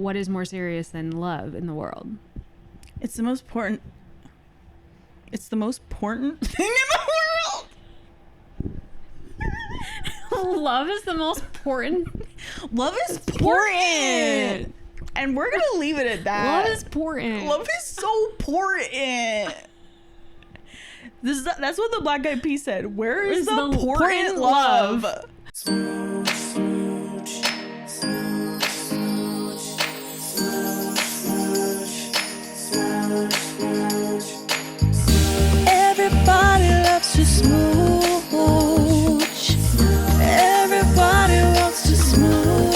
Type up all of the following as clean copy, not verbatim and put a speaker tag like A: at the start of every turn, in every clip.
A: what is more serious than love in the world?
B: It's the most important. It's the most important thing in the world.
A: Love is the most important.
B: Love is important. And we're going to leave it at that.
A: Love is important.
B: Love is so important. That's what the Black Eyed Peas said. Where is the important love?
C: Smooch, smooch, smooch, smooch, smooch, smooch, smooch. Everybody loves to smooch. Everybody wants to smooch.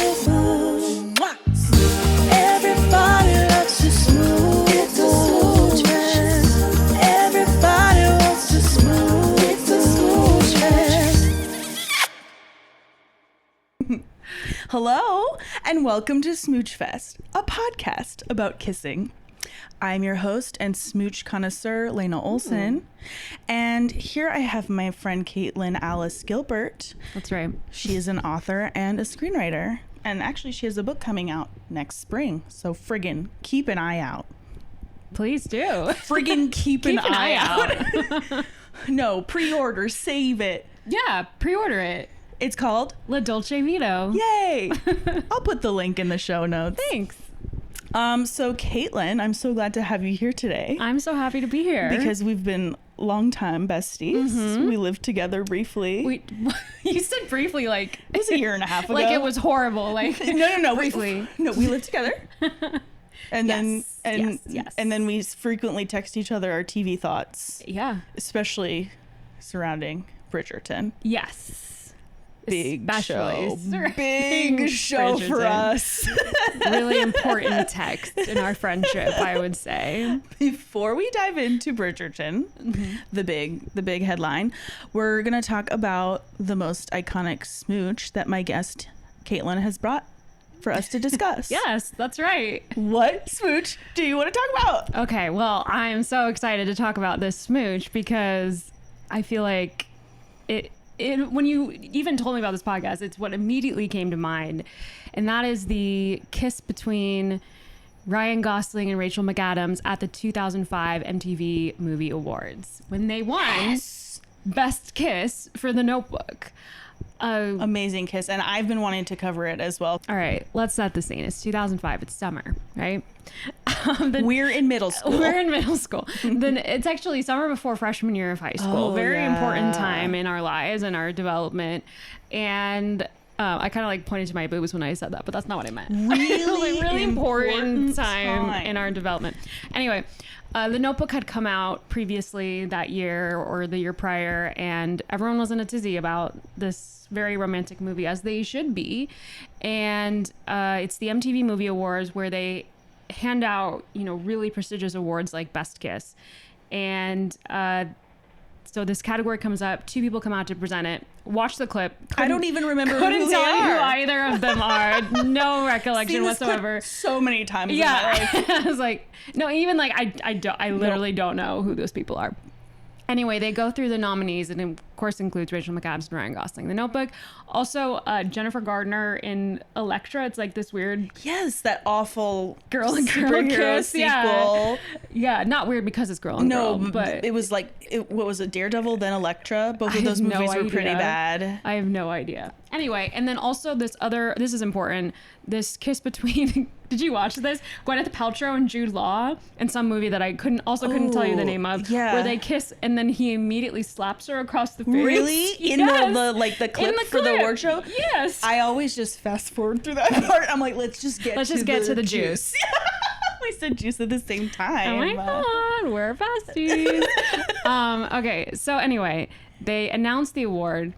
C: Everybody loves to smooch. It's a smooch fest. Everybody wants to smooch. It's a smooch fest.
B: Hello, and welcome to Smooch Fest, a podcast about kissing. I'm your host and smooch connoisseur, Lena Olson. And here I have my friend Caitlin Alice Gilbert.
A: That's right.
B: She is an author and a screenwriter. And actually, she has a book coming out next spring. So friggin' keep an eye out.
A: Please do.
B: Friggin' keep an eye out. No, pre-order, save it.
A: Yeah, pre-order it.
B: It's called
A: La Dolce Vito.
B: Yay! I'll put the link in the show notes.
A: Thanks.
B: So Caitlin, I'm so glad to have you here today.
A: I'm so happy to be here.
B: Because we've been longtime besties.
A: Mm-hmm.
B: We lived together briefly.
A: You said briefly, like
B: It was a year and a half ago.
A: like it was horrible. Like
B: no.
A: briefly.
B: We lived together. And
A: Yes, yes.
B: then we frequently text each other our TV thoughts,
A: Yeah.
B: especially surrounding Bridgerton.
A: Yes.
B: Big
A: Especially
B: show.
A: surrounding
B: Big show for
A: Bridgerton.
B: us.
A: Really important text in our friendship, I would say.
B: Before we dive into Bridgerton, the big headline, we're going to talk about the most iconic smooch that my guest Caitlin has brought for us to discuss.
A: Yes, that's right.
B: What smooch do you want to talk about?
A: Okay, well, I'm so excited to talk about this smooch because I feel like it when you even told me about this podcast, it's what immediately came to mind. And that is the kiss between Ryan Gosling and Rachel McAdams at the 2005 MTV Movie Awards when they won Best Kiss for The Notebook.
B: Amazing kiss. And I've been wanting to cover it as well.
A: All right, let's set the scene. It's 2005. It's summer, right?
B: We're in middle school.
A: We're in middle school. Then it's actually summer before freshman year of high school. Very important time in our lives and our development. And I kind of like pointed to my boobs when I said that, but that's not what I meant. Really important time in our development. Anyway, The Notebook had come out previously that year or the year prior, and everyone was in a tizzy about this very romantic movie, as they should be. And it's the MTV Movie Awards where they hand out, really prestigious awards like Best Kiss. And so this category comes up. Two people come out to present it. Watch the clip.
B: I don't even remember
A: Couldn't
B: who they
A: tell you who
B: are.
A: either of them are. No recollection
B: Seen this clip
A: whatsoever.
B: so many times in my life.
A: I was like, no, even like I literally don't know who those people are. Anyway, they go through the nominees, and of course includes Rachel McAdams and Ryan Gosling. The Notebook. Also, Jennifer Gardner in Elektra. It's like this weird
B: Yes, that awful
A: girl and girl
B: superhero
A: kiss.
B: sequel.
A: Yeah, not weird because it's girl and
B: No,
A: girl, but
B: it was like, what was it, Daredevil, then Elektra? Both
A: I
B: of those
A: have no
B: movies were pretty
A: idea.
B: bad.
A: I have no idea. Anyway, and then also this is important, this kiss between, did you watch this? Gwyneth Paltrow and Jude Law in some movie that I couldn't tell you the name of.
B: Yeah.
A: Where they kiss and then he immediately slaps her across the face.
B: Really? In
A: Yes.
B: the clip for the award show?
A: Yes.
B: I always just fast forward through that part. I'm like, let's just get to the
A: juice.
B: We said juice at the same time.
A: Oh my God, we're besties. Okay, so anyway, they announced the award.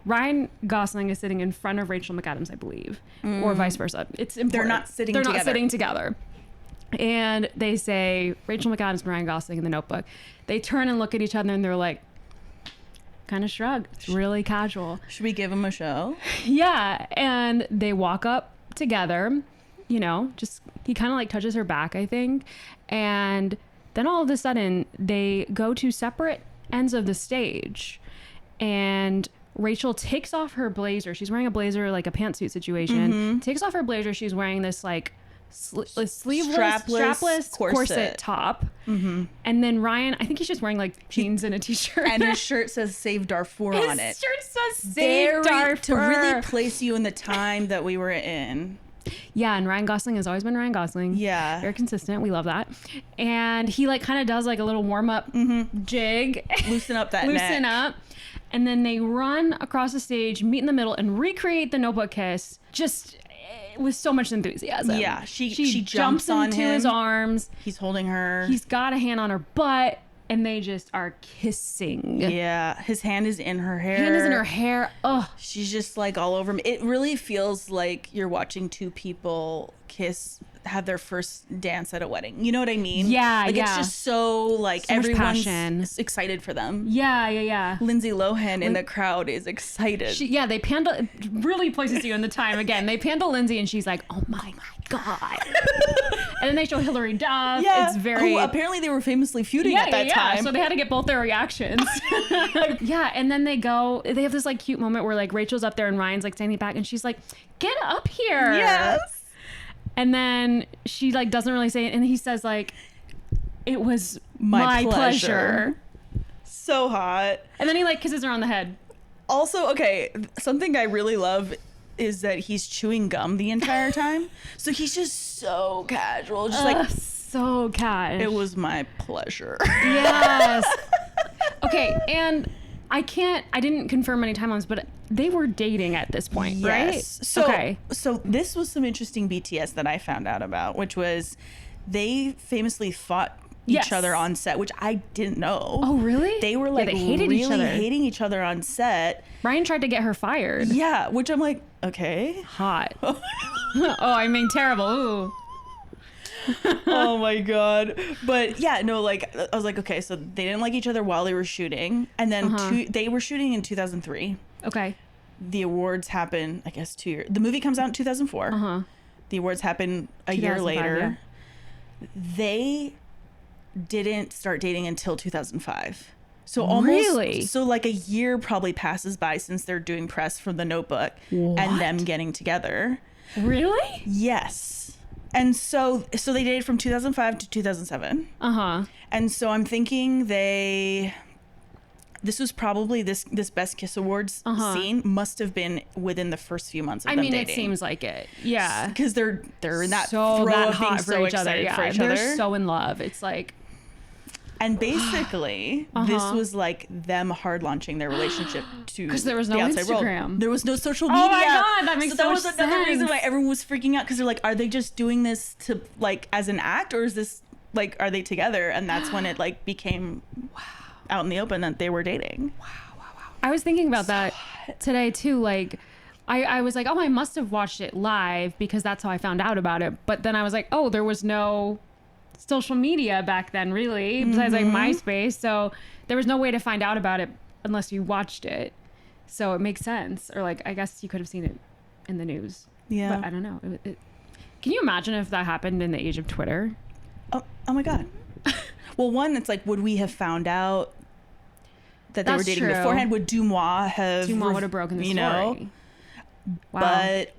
A: Ryan Gosling is sitting in front of Rachel McAdams, I believe, or vice versa. It's important.
B: They're not sitting
A: They're
B: together.
A: not sitting together. And they say, Rachel McAdams and Ryan Gosling in The Notebook. They turn and look at each other and they're like, kind of shrug. It's really casual.
B: Should we give him a show?
A: Yeah. And they walk up together, just he kind of like touches her back, I think. And then all of a sudden they go to separate ends of the stage, and Rachel takes off her blazer. She's wearing a blazer, like a pantsuit situation. Takes off her blazer. She's wearing this like sleeveless,
B: strapless
A: corset top. And then Ryan, I think he's just wearing like jeans and a t-shirt.
B: And his shirt says Save Darfur on it.
A: His shirt says Save Darfur.
B: To really place you in the time that we were in.
A: Yeah, and Ryan Gosling has always been Ryan Gosling.
B: Yeah.
A: Very consistent. We love that. And he like kind of does like a little warm-up jig.
B: Loosen up that
A: Loosen
B: neck.
A: up. And then they run across the stage, meet in the middle, and recreate the Notebook kiss just with so much enthusiasm.
B: Yeah, she jumps on
A: into
B: him.
A: his arms.
B: He's holding her.
A: He's got a hand on her butt, and they just are kissing.
B: Yeah, his hand is in her hair.
A: Hand is in her hair. Oh,
B: She's just like all over me. It really feels like you're watching two people kiss, have their first dance at a wedding. You know what I mean?
A: Yeah,
B: like
A: yeah.
B: it's just so like
A: So much
B: everyone's
A: passion.
B: excited for them.
A: yeah.
B: Lindsay Lohan in the crowd is excited.
A: They panda. It really places you in the time again. They panda Lindsay, and she's like, "Oh my god!" And then they show Hilary Duff.
B: yeah,
A: It's very.
B: who apparently they were famously feuding at that time.
A: So they had to get both their reactions. Yeah, and then they have this like cute moment where like Rachel's up there and Ryan's like standing back, and she's like, "Get up here!"
B: Yes.
A: And then she like doesn't really say it, and he says like, "It was
B: My
A: my pleasure."
B: So hot.
A: And then he like kisses her on the head.
B: Also, okay, something I really love is that he's chewing gum the entire time. So he's just so casual, just like,
A: So cash.
B: it was my pleasure.
A: Yes. Okay, and I didn't confirm any timelines, but they were dating at this point, right?
B: So this was some interesting BTS that I found out about, which was they famously fought each other on set, which I didn't know.
A: Oh, really?
B: They were like
A: they hated
B: really
A: each other.
B: hating each other on set.
A: Ryan tried to get her fired.
B: Yeah, which I'm like, okay.
A: Hot. Oh, I mean, terrible. Ooh.
B: Oh my god. But yeah, no, like I was like, okay, so they didn't like each other while they were shooting, and then they were shooting in 2003.
A: Okay.
B: The awards happen, I guess, 2 years. The movie comes out in 2004. The awards happen a year later.
A: Yeah.
B: They didn't start dating until 2005. So
A: Really?
B: So like a year probably passes by since they're doing press for The Notebook and them getting together.
A: Really?
B: Yes. And so they dated from 2005 to 2007. And so I'm thinking this was probably this Best Kiss Awards scene must have been within the first few months of them dating.
A: It seems like it. Yeah.
B: Because they're in that
A: So
B: throw
A: that
B: of being
A: hot for
B: so
A: each other.
B: excited
A: Yeah.
B: for each
A: They're
B: other.
A: so in love. It's like,
B: And basically, this was like them hard launching their relationship to
A: 'Cause there was no
B: the outside
A: Instagram.
B: world. There was no social media.
A: Oh my God, that makes
B: so
A: so
B: that was
A: much
B: another reason
A: sense.
B: why everyone was freaking out, because they're like, are they just doing this to like as an act, or is this like, are they together? And that's when it like became out in the open that they were dating.
A: I was thinking about that today too. Like, I was like, oh, I must have watched it live because that's how I found out about it. But then I was like, oh, there was no social media back then, really, besides like MySpace. So there was no way to find out about it unless you watched it. So it makes sense. Or like, I guess you could have seen it in the news.
B: Yeah.
A: But I don't know. Can you imagine if that happened in the age of Twitter?
B: Oh my God. Well, one, it's like, would we have found out that they were
A: That's
B: dating
A: true.
B: beforehand? Would Dumois have?
A: Dumois would have broken the story. Wow.
B: But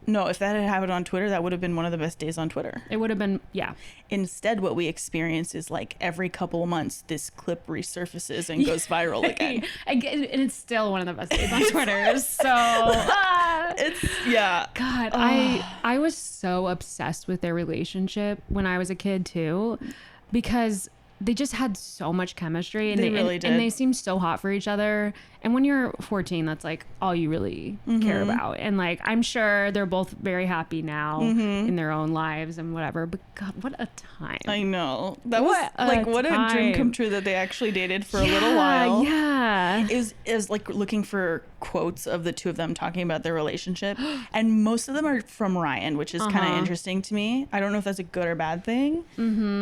B: no, if that had happened on Twitter, that would have been one of the best days on Twitter.
A: It would have been, yeah.
B: Instead, what we experience is like every couple of months, this clip resurfaces and goes viral again.
A: And it's still one of the best days on Twitter. So,
B: It's, yeah.
A: God, I was so obsessed with their relationship when I was a kid too, because they just had so much chemistry, and
B: They really did.
A: and they seemed so hot for each other. And when you're 14, that's like all you really care about. And like, I'm sure they're both very happy now in their own lives and whatever. But God, what a time!
B: I know. That
A: What
B: was like,
A: a
B: what a dream
A: time.
B: come true that they actually dated for a little while.
A: Yeah.
B: Is like looking for quotes of the two of them talking about their relationship, and most of them are from Ryan, which is kind of interesting to me. I don't know if that's a good or bad thing,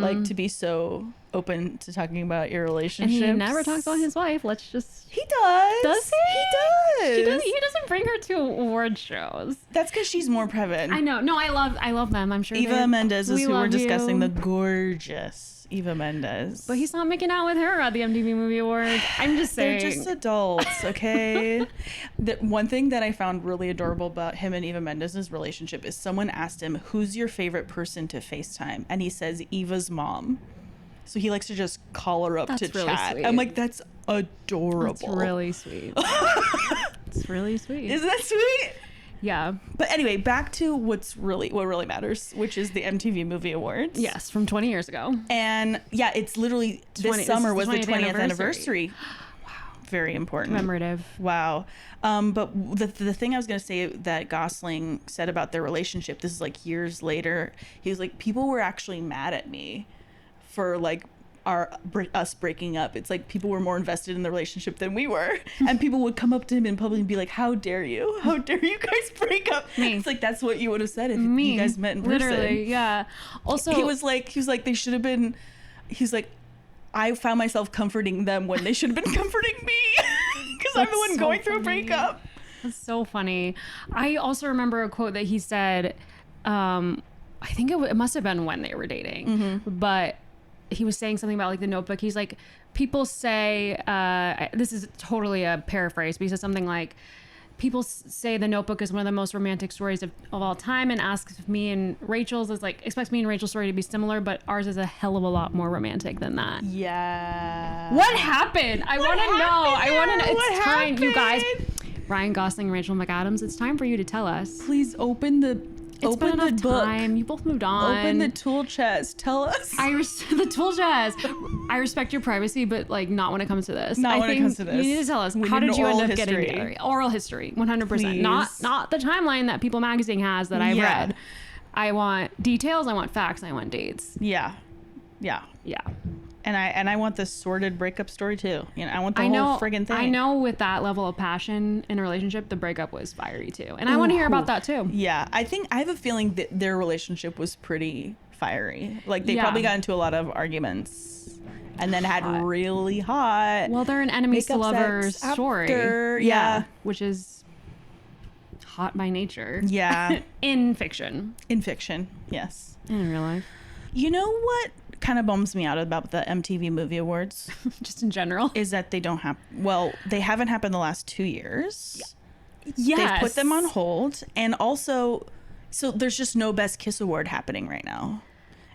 B: like to be so open to talking about your
A: And
B: relationships.
A: he never talks about his wife. Let's just.
B: He does.
A: Does he?
B: He does.
A: He doesn't bring her to award shows.
B: That's because she's more private.
A: I know. No, I love them. I'm sure.
B: Eva Mendes is who we're discussing.
A: You.
B: The gorgeous Eva Mendes.
A: But he's not making out with her at the MTV Movie Awards. I'm just saying.
B: They're just adults, okay? The one thing that I found really adorable about him and Eva Mendes' relationship is someone asked him, who's your favorite person to FaceTime? And he says, Eva's mom. So he likes to just call her up
A: That's
B: to
A: really
B: chat.
A: sweet.
B: I'm like, that's adorable.
A: It's really sweet. It's really sweet.
B: Isn't that sweet?
A: Yeah.
B: But anyway, back to what really matters, which is the MTV Movie Awards.
A: Yes, from 20 years ago.
B: And yeah, it's literally this summer was the 20th anniversary. Wow. Very important.
A: Commemorative.
B: Wow. But the thing I was going to say that Gosling said about their relationship, this is like years later, he was like, people were actually mad at me for like us breaking up. It's like people were more invested in the relationship than we were, and people would come up to him in public and be like, how dare you guys break up?
A: Me.
B: It's like, that's what you would have said if you guys met in person.
A: Literally, yeah. Also,
B: he was like they should have been, he's like, I found myself comforting them when they should have been comforting me because I'm the one going through a breakup.
A: That's so funny. I also remember a quote that he said, I think it must have been when they were dating, but he was saying something about like The Notebook. He's like, people say, this is totally a paraphrase, but he says something like, people say The Notebook is one of the most romantic stories of all time, and expects me and Rachel's story to be similar, but ours is a hell of a lot more romantic than that.
B: Yeah.
A: What happened? I want to know. I want to know. It's
B: What
A: time, you guys.
B: happened?
A: Ryan Gosling and Rachel McAdams, it's time for you to tell us.
B: Please open the book.
A: Time. You both moved on.
B: Open the tool chest. Tell us.
A: The tool chest. I respect your privacy, but like not when it comes to this.
B: Not when it comes to this.
A: You need to tell us.
B: We
A: How
B: need
A: did
B: an
A: you end
B: oral
A: up getting
B: history.
A: together? Oral history, 100%.
B: Please.
A: Not the timeline that People Magazine has that I've
B: Yeah.
A: read. I want details. I want facts. I want dates.
B: Yeah. And I want the sordid breakup story too. You know, I want the whole friggin' thing.
A: I know with that level of passion in a relationship, the breakup was fiery too. And I want to hear about that too.
B: Yeah. I have a feeling that their relationship was pretty fiery. Like they
A: Yeah.
B: probably got into a lot of arguments and then had really hot.
A: Well, they're an enemies to
B: makeup
A: lovers
B: sex
A: story.
B: after. Yeah.
A: Which is hot by nature.
B: Yeah.
A: In fiction.
B: In fiction. Yes.
A: In real life.
B: You know what kind of bums me out about the MTV Movie Awards
A: Just in general.
B: is that they don't have, they haven't happened the last 2 years.
A: Yes.
B: They've put them on hold. And also, so there's just no Best Kiss Award happening right now.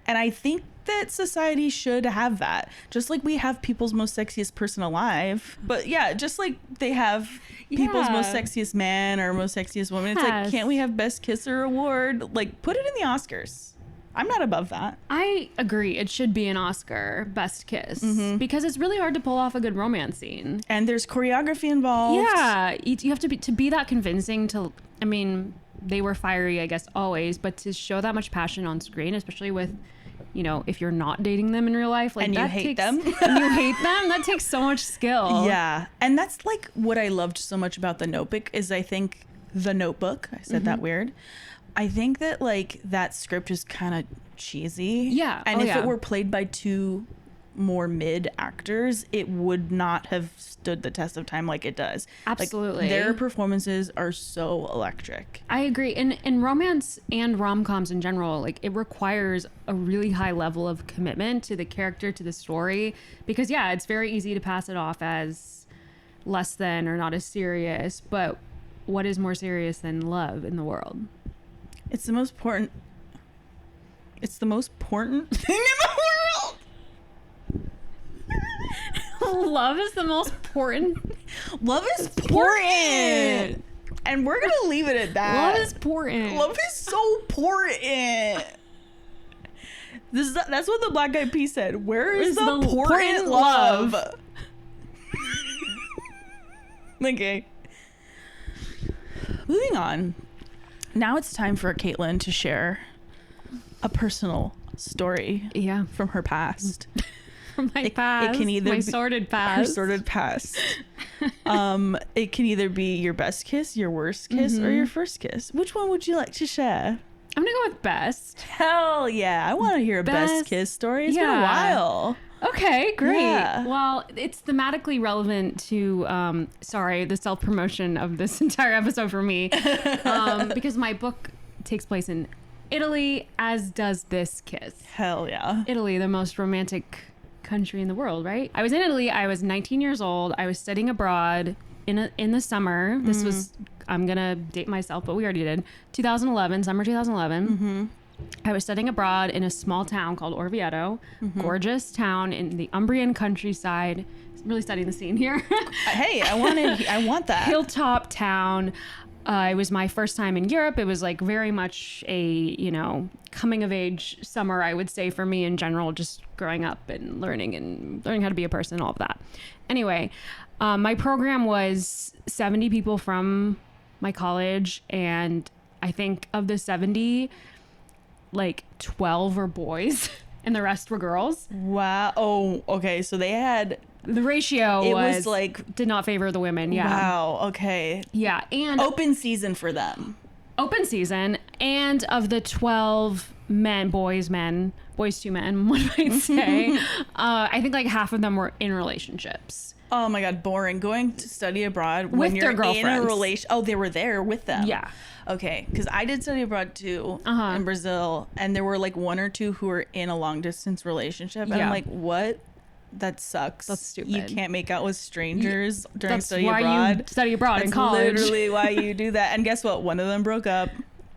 B: And I think that society should have that. Just like we have People's Most Sexiest Person Alive. But yeah, just like they have People's Most Sexiest Man or Most Sexiest Woman. It's like,
A: Yes.
B: can't we have Best Kisser Award? Like, put it in the Oscars. I'm not above that.
A: I agree. It should be an Oscar Best Kiss because it's really hard to pull off a good romance scene.
B: And there's choreography involved.
A: Yeah, you have to be that convincing to. I mean, they were fiery, I guess, always, but to show that much passion on screen, especially with, if you're not dating them in real life, like
B: And you
A: that
B: hate
A: takes,
B: them.
A: and you hate them, that takes so much skill.
B: Yeah. And that's like what I loved so much about The Notebook is I think The Notebook, I said that weird. I think that like that script is kind of cheesy.
A: Yeah.
B: And
A: Oh,
B: if
A: yeah.
B: it were played by two more mid actors, it would not have stood the test of time like it does.
A: Absolutely.
B: Like, their performances are so electric.
A: I agree. In romance and rom-coms in general, like it requires a really high level of commitment to the character, to the story, because yeah, it's very easy to pass it off as less than or not as serious, but what is more serious than love in the world?
B: It's the most important thing in the world.
A: Love is the most important.
B: Love is important. And we're going to leave it at that.
A: Love is important.
B: Love is so important. That's what the Black Eyed Peas said. Where is the important love? Okay. Moving on. Now it's time for Caitlin to share a personal story
A: Yeah,
B: from her past.
A: from my past.
B: It can either
A: my
B: be
A: sordid past.
B: Her sordid past. It can either be your best kiss, your worst kiss, or your first kiss. Which one would you like to share?
A: I'm gonna go with best.
B: Hell yeah. I want to hear a best kiss story. It's been a while.
A: Okay, great.
B: Yeah.
A: Well, it's thematically relevant to, sorry, the self-promotion of this entire episode for me, because my book takes place in Italy, as does this kiss.
B: Hell yeah.
A: Italy, the most romantic country in the world, right? I was in Italy. I was 19 years old. I was studying abroad in the summer. This was, I'm gonna date myself, but we already did. 2011, summer 2011. I was studying abroad in a small town called Orvieto, gorgeous town in the Umbrian countryside. Really studying the scene here.
B: Hey, I want that.
A: Hilltop town. It was my first time in Europe. It was like very much a, coming of age summer, I would say, for me in general, just growing up and learning how to be a person, all of that. Anyway, my program was 70 people from my college, and I think of the 70, like 12 were boys and the rest were girls.
B: Wow. Oh, okay. So they had...
A: The ratio
B: was like...
A: did not favor the women. Yeah.
B: Wow. Okay.
A: Yeah. And
B: open season for them.
A: Open season. And of the 12 boys to men, one might say, I think like half of them were in relationships.
B: Oh my God, boring. Going to study abroad
A: with
B: when
A: their
B: you're
A: girlfriends.
B: in a relation. Oh, they were there with them.
A: Yeah.
B: Okay, because I did study abroad too in Brazil, and there were like one or two who were in a long distance relationship, and I'm like, what? That sucks.
A: That's stupid.
B: You can't make out with strangers during
A: That's
B: study
A: why
B: abroad.
A: you study abroad in
B: That's
A: college.
B: literally why you do that. And guess what? One of them broke up.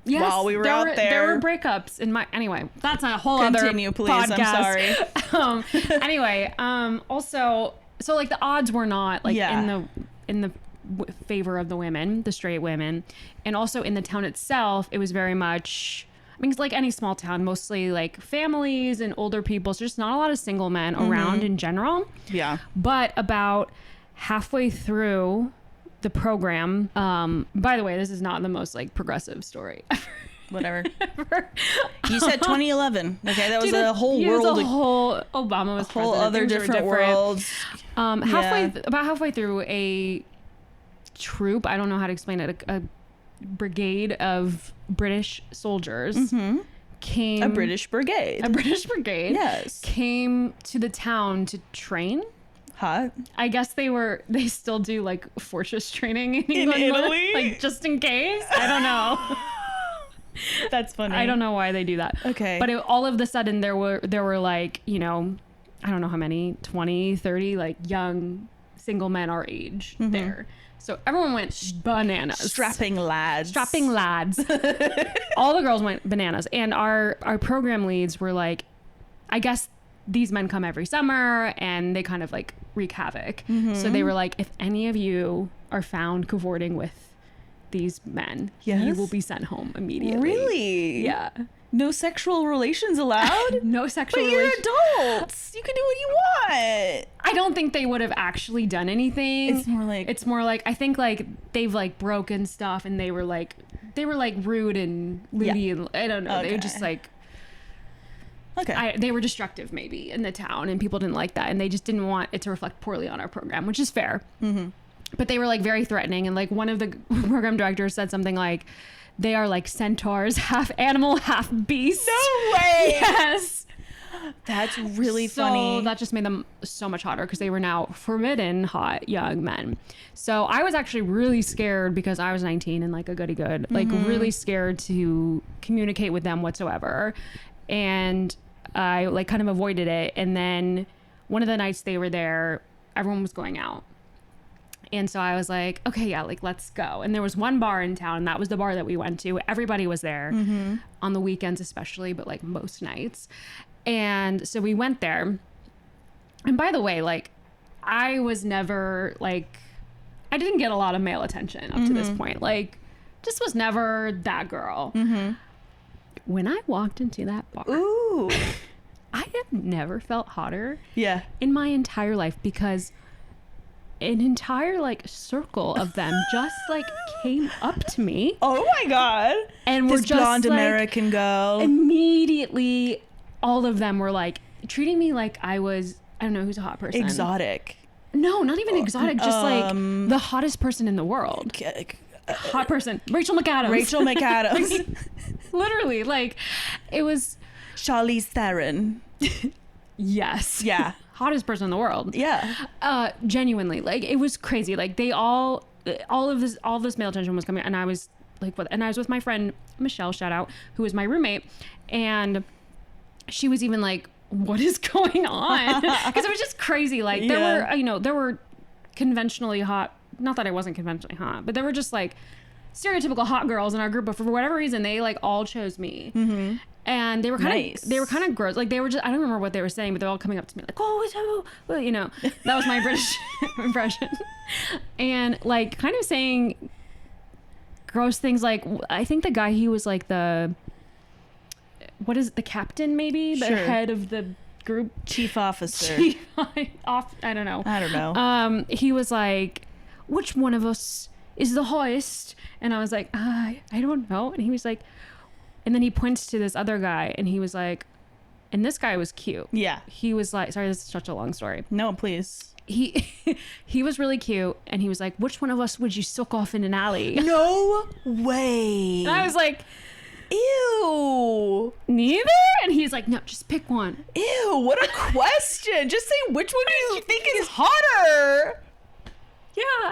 A: Yes,
B: while we were out there.
A: There were breakups in my... Anyway, that's a whole
B: Continue,
A: other
B: please.
A: podcast.
B: I'm sorry.
A: Anyway, also, so like the odds were not like in the favor of the women, the straight women. And also in the town itself, it was very much... I mean, it's like any small town, mostly like families and older people. So just not a lot of single men around in general.
B: Yeah.
A: But about halfway through the program, by the way, this is not the most like progressive story ever.
B: Whatever. You said 2011. Okay, that was a whole world.
A: It was a whole... Obama was
B: a whole
A: president.
B: other
A: Things were
B: different worlds.
A: About halfway through, a troop, I don't know how to explain it, a brigade of British soldiers came...
B: A British brigade. Yes.
A: Came to the town to train.
B: Hot.
A: I guess they still do like fortress training in England,
B: Italy?
A: like just in case. I don't know.
B: That's funny.
A: I don't know why they do that.
B: Okay.
A: But all of a sudden there were like, I don't know how many, 20, 30 like young single men our age there. So everyone went bananas.
B: Strapping lads.
A: All the girls went bananas. And our program leads were like, I guess these men come every summer and they kind of like wreak havoc. So they were like, if any of you are found cavorting with these men, you will be sent home immediately.
B: Really?
A: Yeah.
B: No sexual relations allowed?
A: No sexual
B: But
A: relations.
B: you're adults. You can do what you want.
A: I don't think they would have actually done anything. It's more like I think like they've like broken stuff and they were like rude and lewdy and I don't know. They were just like they were destructive maybe in the town and people didn't like that and they just didn't want it to reflect poorly on our program, which is fair. But they were like very threatening and like one of the program directors said something like, they are like centaurs, half animal, half beast.
B: No way.
A: Yes.
B: That's really funny.
A: So that just made them so much hotter because they were now forbidden hot young men. So I was actually really scared because I was 19 and like a goody good, like really scared to communicate with them whatsoever. And I like kind of avoided it. And then one of the nights they were there, everyone was going out. And so I was like, okay, yeah, like, let's go. And there was one bar in town, and that was the bar that we went to. Everybody was there on the weekends especially, but like most nights. And so we went there. And by the way, like, I was never like, I didn't get a lot of male attention up to this point. Like, just was never that girl. When I walked into that bar,
B: ooh,
A: I have never felt hotter
B: in
A: my entire life because an entire like circle of them just like came up to me.
B: Oh my God.
A: And
B: this
A: were just
B: blonde
A: like,
B: American girl.
A: Immediately, all of them were like treating me like I was, I don't know who's a hot person.
B: Exotic.
A: No, not even exotic. Just like the hottest person in the world. hot person. Rachel McAdams.
B: Rachel McAdams.
A: Literally, like, it was...
B: Charlize Theron.
A: Yes.
B: Yeah.
A: Hottest person in the world.
B: Yeah.
A: Genuinely, like, it was crazy. Like, they all of this male attention was coming, and I was like, and I was with my friend Michelle, shout out, who was my roommate, and she was even like, what is going on? Because it was just crazy. Like, there were conventionally hot, not that I wasn't conventionally hot, but there were just like stereotypical hot girls in our group, but for whatever reason they like all chose me. And they were kind of gross. Like, they were just, I don't remember what they were saying, but they're all coming up to me like, oh, well, you know, that was my British impression. And like kind of saying gross things. Like, I think the guy, he was like the captain, maybe the head of the group,
B: Chief officer.
A: I don't know. He was like, which one of us is the hottest? And I was like, I don't know. And he was like, and then he points to this other guy, and he was like, and this guy was cute. Yeah. He was like, sorry, this is such a long story.
B: No, please.
A: He was really cute, and he was like, which one of us would you suck off in an alley?
B: No way.
A: And I was like,
B: ew.
A: Neither? And he's like, no, just pick one.
B: Ew, what a question. Just say, which one do you think is hotter?
A: Yeah.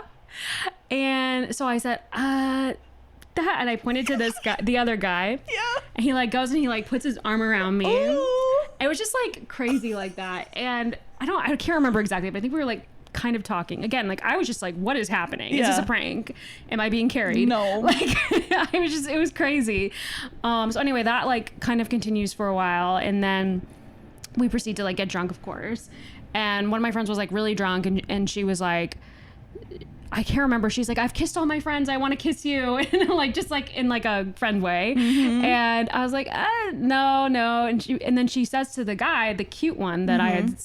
A: And so I said, that, and I pointed to this guy, the other guy. Yeah. And he like goes and he like puts his arm around me. Ooh. It was just like crazy like that. And I can't remember exactly, but I think we were like kind of talking again. Like, I was just like, what is happening? Yeah. Is this a prank? Am I being carried?
B: No.
A: Like, it was crazy. So anyway, that like kind of continues for a while, and then we proceed to like get drunk, of course. And one of my friends was like really drunk, and she was like, I can't remember. She's like, I've kissed all my friends. I want to kiss you. And like, just like in like a friend way. And I was like, no. And then she says to the guy, the cute one that I had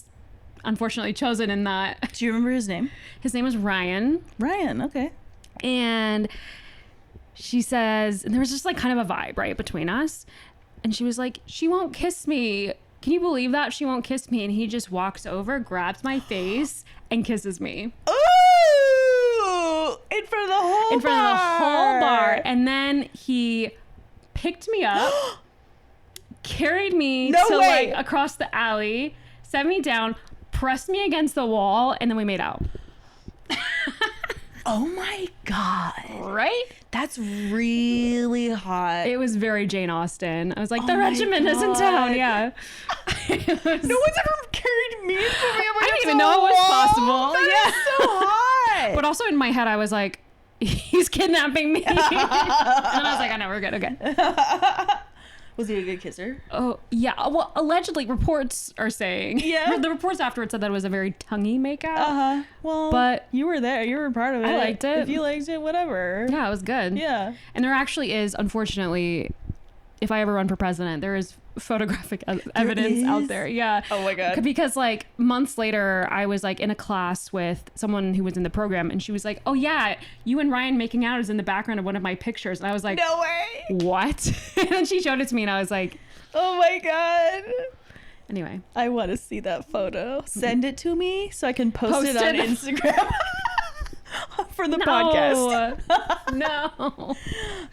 A: unfortunately chosen in that.
B: Do you remember his name?
A: His name was Ryan.
B: Ryan. Okay.
A: And she says, and there was just like kind of a vibe right between us. And she was like, she won't kiss me. Can you believe that? She won't kiss me. And he just walks over, grabs my face, and kisses me.
B: Ooh! In front of the whole bar.
A: And then he picked me up, carried me like across the alley, set me down, pressed me against the wall, and then we made out.
B: Oh my God.
A: Right?
B: That's really hot.
A: It was very Jane Austen. I was like, the regiment is in town. Yeah.
B: No one's ever carried me.
A: I didn't even know it was possible.
B: That is so hot.
A: But also in my head, I was like, he's kidnapping me. And then I was like, I know, we're good. Okay.
B: Was he a good kisser?
A: Oh, yeah. Well, allegedly, reports are saying. Yeah. The reports afterwards said that it was a very tonguey makeout.
B: Well,
A: but
B: you were there. You were part of it.
A: I liked it.
B: If you liked it, whatever.
A: Yeah, it was good.
B: Yeah.
A: And there actually is, unfortunately, if I ever run for president, there is photographic evidence out there. Yeah.
B: Oh my God.
A: Because like months later, I was like in a class with someone who was in the program, and she was like, oh yeah, you and Ryan making out is in the background of one of my pictures. And I was like,
B: no way.
A: What? And then she showed it to me, and I was like,
B: oh my God.
A: Anyway.
B: I want to see that photo. Send it to me so I can post it on Instagram. For the podcast.
A: No.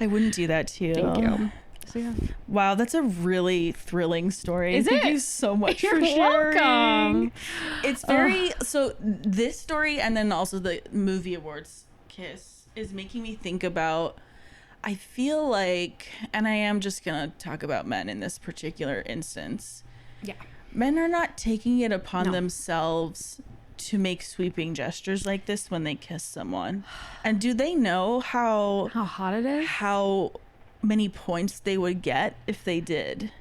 B: I wouldn't do that to you.
A: Thank you. So, yeah.
B: Wow, that's a really thrilling story.
A: Thank
B: you so much
A: You're
B: for sharing.
A: Welcome.
B: It's very so this story, and then also the movie awards kiss, is making me think about, I feel like, and I am just gonna talk about men in this particular instance.
A: Yeah.
B: Men are not taking it upon themselves to make sweeping gestures like this when they kiss someone. And do they know how
A: hot it is?
B: How many points they would get if they did?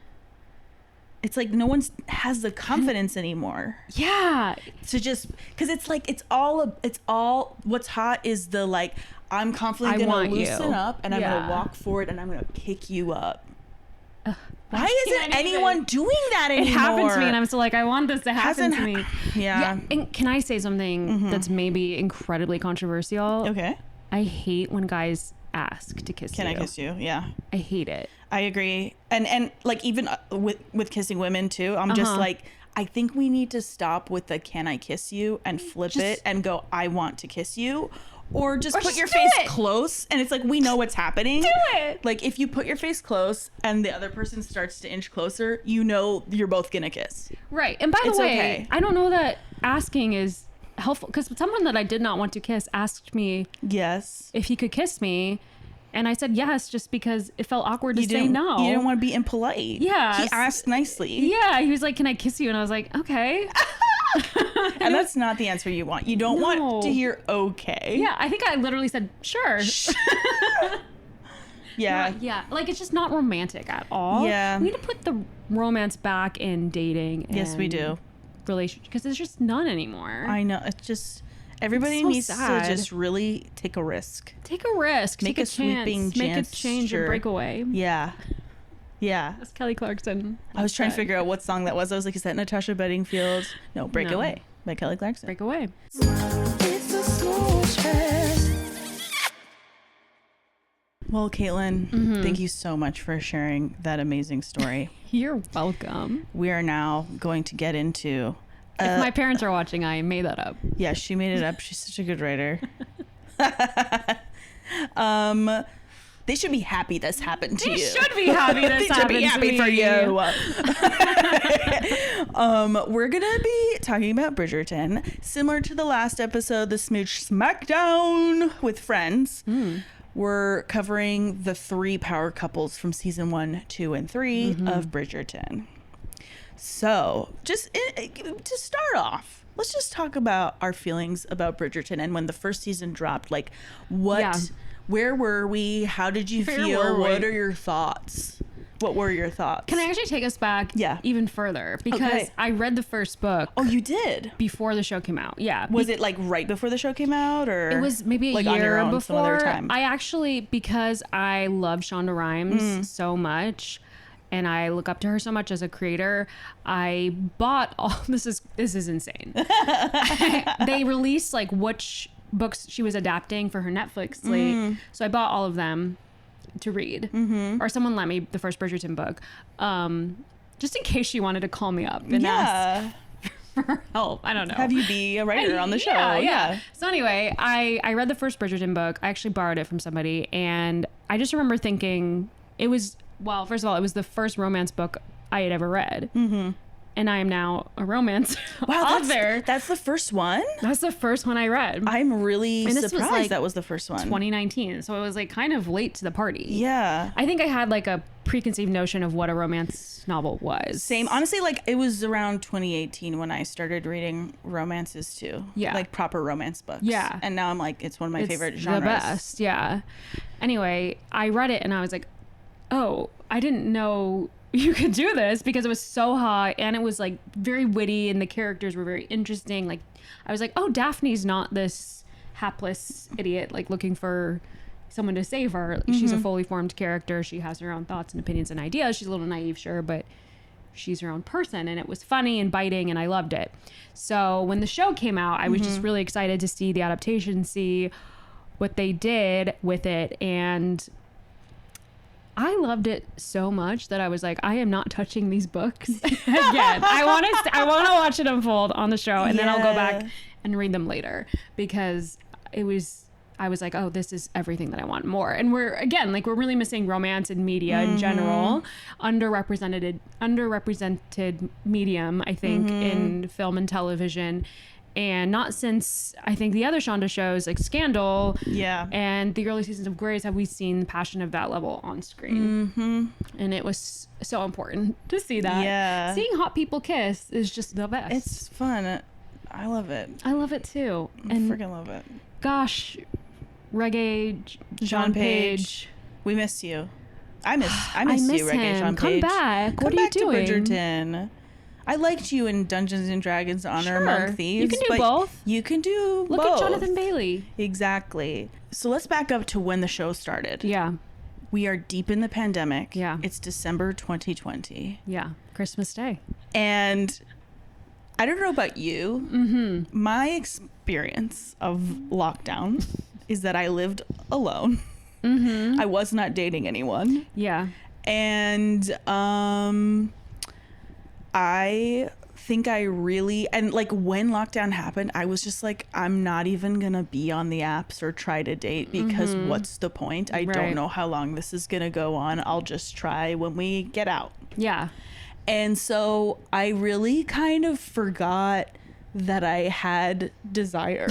B: It's like no one has the confidence anymore.
A: Yeah.
B: To just, because it's like it's all what's hot is the like, I'm confidently gonna loosen up and I'm gonna walk forward and I'm gonna pick you up. Why isn't anyone doing that anymore?
A: It happened to me, and I'm still like, I want this to happen to me.
B: Yeah.
A: And can I say something that's maybe incredibly controversial?
B: Okay.
A: I hate when guys ask to kiss you.
B: Can I kiss you? Yeah.
A: I hate it.
B: I agree. And like even with kissing women too, I'm just like, I think we need to stop with the can I kiss you and flip it and go, I want to kiss you. Or just put
A: just
B: your
A: do
B: face
A: it.
B: close, and it's like, we know what's happening.
A: Do it.
B: Like, if you put your face close and the other person starts to inch closer, you know you're both gonna kiss.
A: Right. And by the
B: It's
A: way,
B: okay.
A: I don't know that asking is helpful, because someone that I did not want to kiss asked me
B: Yes.
A: if he could kiss me, and I said yes, just because it felt awkward to say
B: didn't,
A: no.
B: You didn't want to be impolite.
A: Yeah.
B: He asked nicely.
A: Yeah, he was like, "Can I kiss you?" And I was like, "Okay."
B: And that's not the answer you want. You don't want to hear okay.
A: Yeah, I think I literally said, "Sure."
B: Yeah.
A: Yeah, like it's just not romantic at all.
B: Yeah.
A: We need to put the romance back in dating.
B: Yes, we
A: and
B: do.
A: Relationship, because there's just none anymore.
B: I know. It's just, everybody
A: so
B: needs
A: sad.
B: to just really take a risk.
A: Take a risk.
B: Make
A: take
B: a sweeping
A: chance. Make a
B: gesture.
A: change and break away.
B: Yeah. Yeah.
A: That's Kelly Clarkson.
B: I was trying to figure out what song that was. I was like, is that Natasha Bedingfield? No, Break
A: No.
B: Away by Kelly Clarkson.
A: Break away.
C: It's a smooch fest.
B: Well, Caitlin,
A: Mm-hmm.
B: thank you so much for sharing that amazing story.
A: You're welcome.
B: We are now going to get into...
A: If my parents are watching, I made that up.
B: Yeah, she made it up. She's such a good writer. They should be happy this happened to
A: They
B: you.
A: should be happy this
B: They should be
A: happened to
B: happy for
A: me.
B: you. We're gonna be talking about Bridgerton, similar to the last episode, the Smooch Smackdown with friends. We're covering the 3 power couples from season 1, 2, and 3 of Bridgerton. So, just to start off, let's just talk about our feelings about Bridgerton and when the first season dropped. Like, what?
A: Yeah.
B: Where were we? How did you
A: Where
B: feel?
A: were we?
B: What are your thoughts? What were your thoughts?
A: Can I actually take us back even further? Because
B: Okay.
A: I read the first book
B: Oh, you did?
A: before the show came out. Yeah.
B: Was it like right before the show came out, or
A: It was maybe a
B: like on your
A: year
B: own some other
A: before.
B: time?
A: I actually, because I love Shonda Rhimes
B: Mm.
A: so much, and I look up to her so much as a creator, I bought all. This is insane. They released like which books she was adapting for her Netflix slate,
B: Mm.
A: so I bought all of them to read, or someone lent me the first Bridgerton book, just in case she wanted to call me up and ask for help. I don't know.
B: Have you be a writer on the show?
A: Yeah. So anyway, I read the first Bridgerton book. I actually borrowed it from somebody, and I just remember thinking it was, well, first of all, it was the first romance book I had ever read. Mm-hmm. And I am now a romance author.
B: That's the first one?
A: That's the first one I read.
B: I'm really
A: And this was,
B: surprised
A: like,
B: that was the first one.
A: 2019. So it was like kind of late to the party.
B: Yeah.
A: I think I had like a preconceived notion of what a romance novel was.
B: Same. Honestly, like it was around 2018 when I started reading romances too.
A: Yeah.
B: Like proper romance books.
A: Yeah.
B: And now I'm like, it's one of my
A: It's
B: favorite genres.
A: the best. Yeah. Anyway, I read it and I was like, oh, I didn't know you could do this, because it was so hot and it was like very witty and the characters were very interesting. Like I was like, oh, Daphne's not this hapless idiot like looking for someone to save her. She's a fully formed character. She has her own thoughts and opinions and ideas. She's a little naive, sure, but she's her own person. And it was funny and biting and I loved it. So when the show came out, I was just really excited to see the adaptation, see what they did with it. And I loved it so much that I was like, I am not touching these books again. I want to watch it unfold on the show, and then I'll go back and read them later, because I was like, oh, this is everything that I want more. And we're really missing romance in media in general, underrepresented medium, I think, in film and television. And not since, I think, the other Shonda shows like Scandal and the early seasons of Grey's have we seen passion of that level on screen. And it was so important to see that.
B: Yeah.
A: Seeing hot people kiss is just the best.
B: It's fun. I love it.
A: I love it too.
B: I
A: And
B: freaking love it.
A: gosh, Reggae John Page.
B: We miss you. I miss
A: miss
B: you, Reggae
A: him.
B: John
A: Come
B: Page.
A: back. What
B: Come
A: are you
B: back
A: doing?
B: to Bridgerton. I liked you in Dungeons and Dragons Honor
A: Sure.
B: Among Thieves.
A: You can do
B: but
A: both.
B: You can do
A: Look
B: both.
A: at Jonathan Bailey.
B: Exactly. So let's back up to when the show started.
A: Yeah.
B: We are deep in the pandemic.
A: Yeah.
B: It's December 2020.
A: Yeah. Christmas Day.
B: And I don't know about you. My experience of lockdown is that I lived alone. I was not dating anyone.
A: Yeah.
B: And I think I really, and like when lockdown happened, I was just like, I'm not even gonna be on the apps or try to date because what's the point? I don't know how long this is gonna go on. I'll just try when we get out.
A: Yeah.
B: And so I really kind of forgot that I had desire.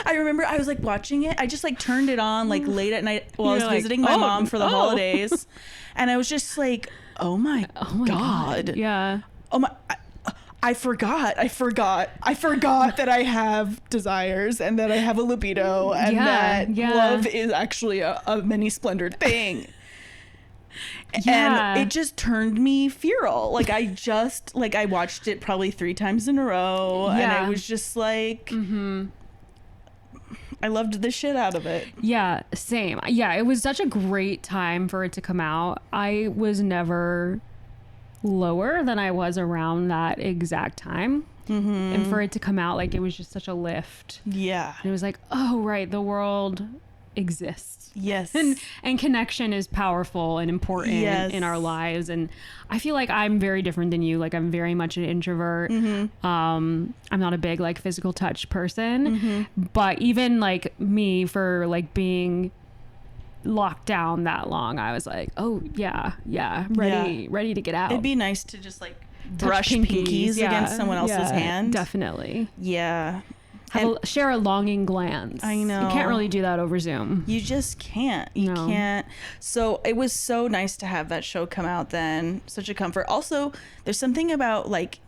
B: I remember I was like watching it. I just like turned it on like late at night while I was visiting my mom for the holidays. And I was just like, oh my God.
A: Yeah.
B: Oh my, I forgot that I have desires and that I have a libido and that love is actually a many splendored thing.
A: Yeah.
B: And it just turned me feral. Like I watched it probably 3 times in a row and I was just like, I loved the shit out of it.
A: Yeah, same. Yeah, it was such a great time for it to come out. I was never lower than I was around that exact time. And for it to come out, like, it was just such a lift.
B: Yeah.
A: And it was like, oh, right, the world exists.
B: Yes.
A: And connection is powerful and important in our lives. And I feel like I'm very different than you. Like, I'm very much an introvert. I'm not a big like physical touch person, but even like me, for like being locked down that long, I was like, oh yeah, ready to get out.
B: It'd be nice to just like brush pinkies against someone else's hand.
A: Definitely.
B: Yeah.
A: Share a longing glance.
B: I know.
A: You can't really do that over Zoom.
B: You just can't. You can't. So it was so nice to have that show come out then. Such a comfort. Also, there's something about like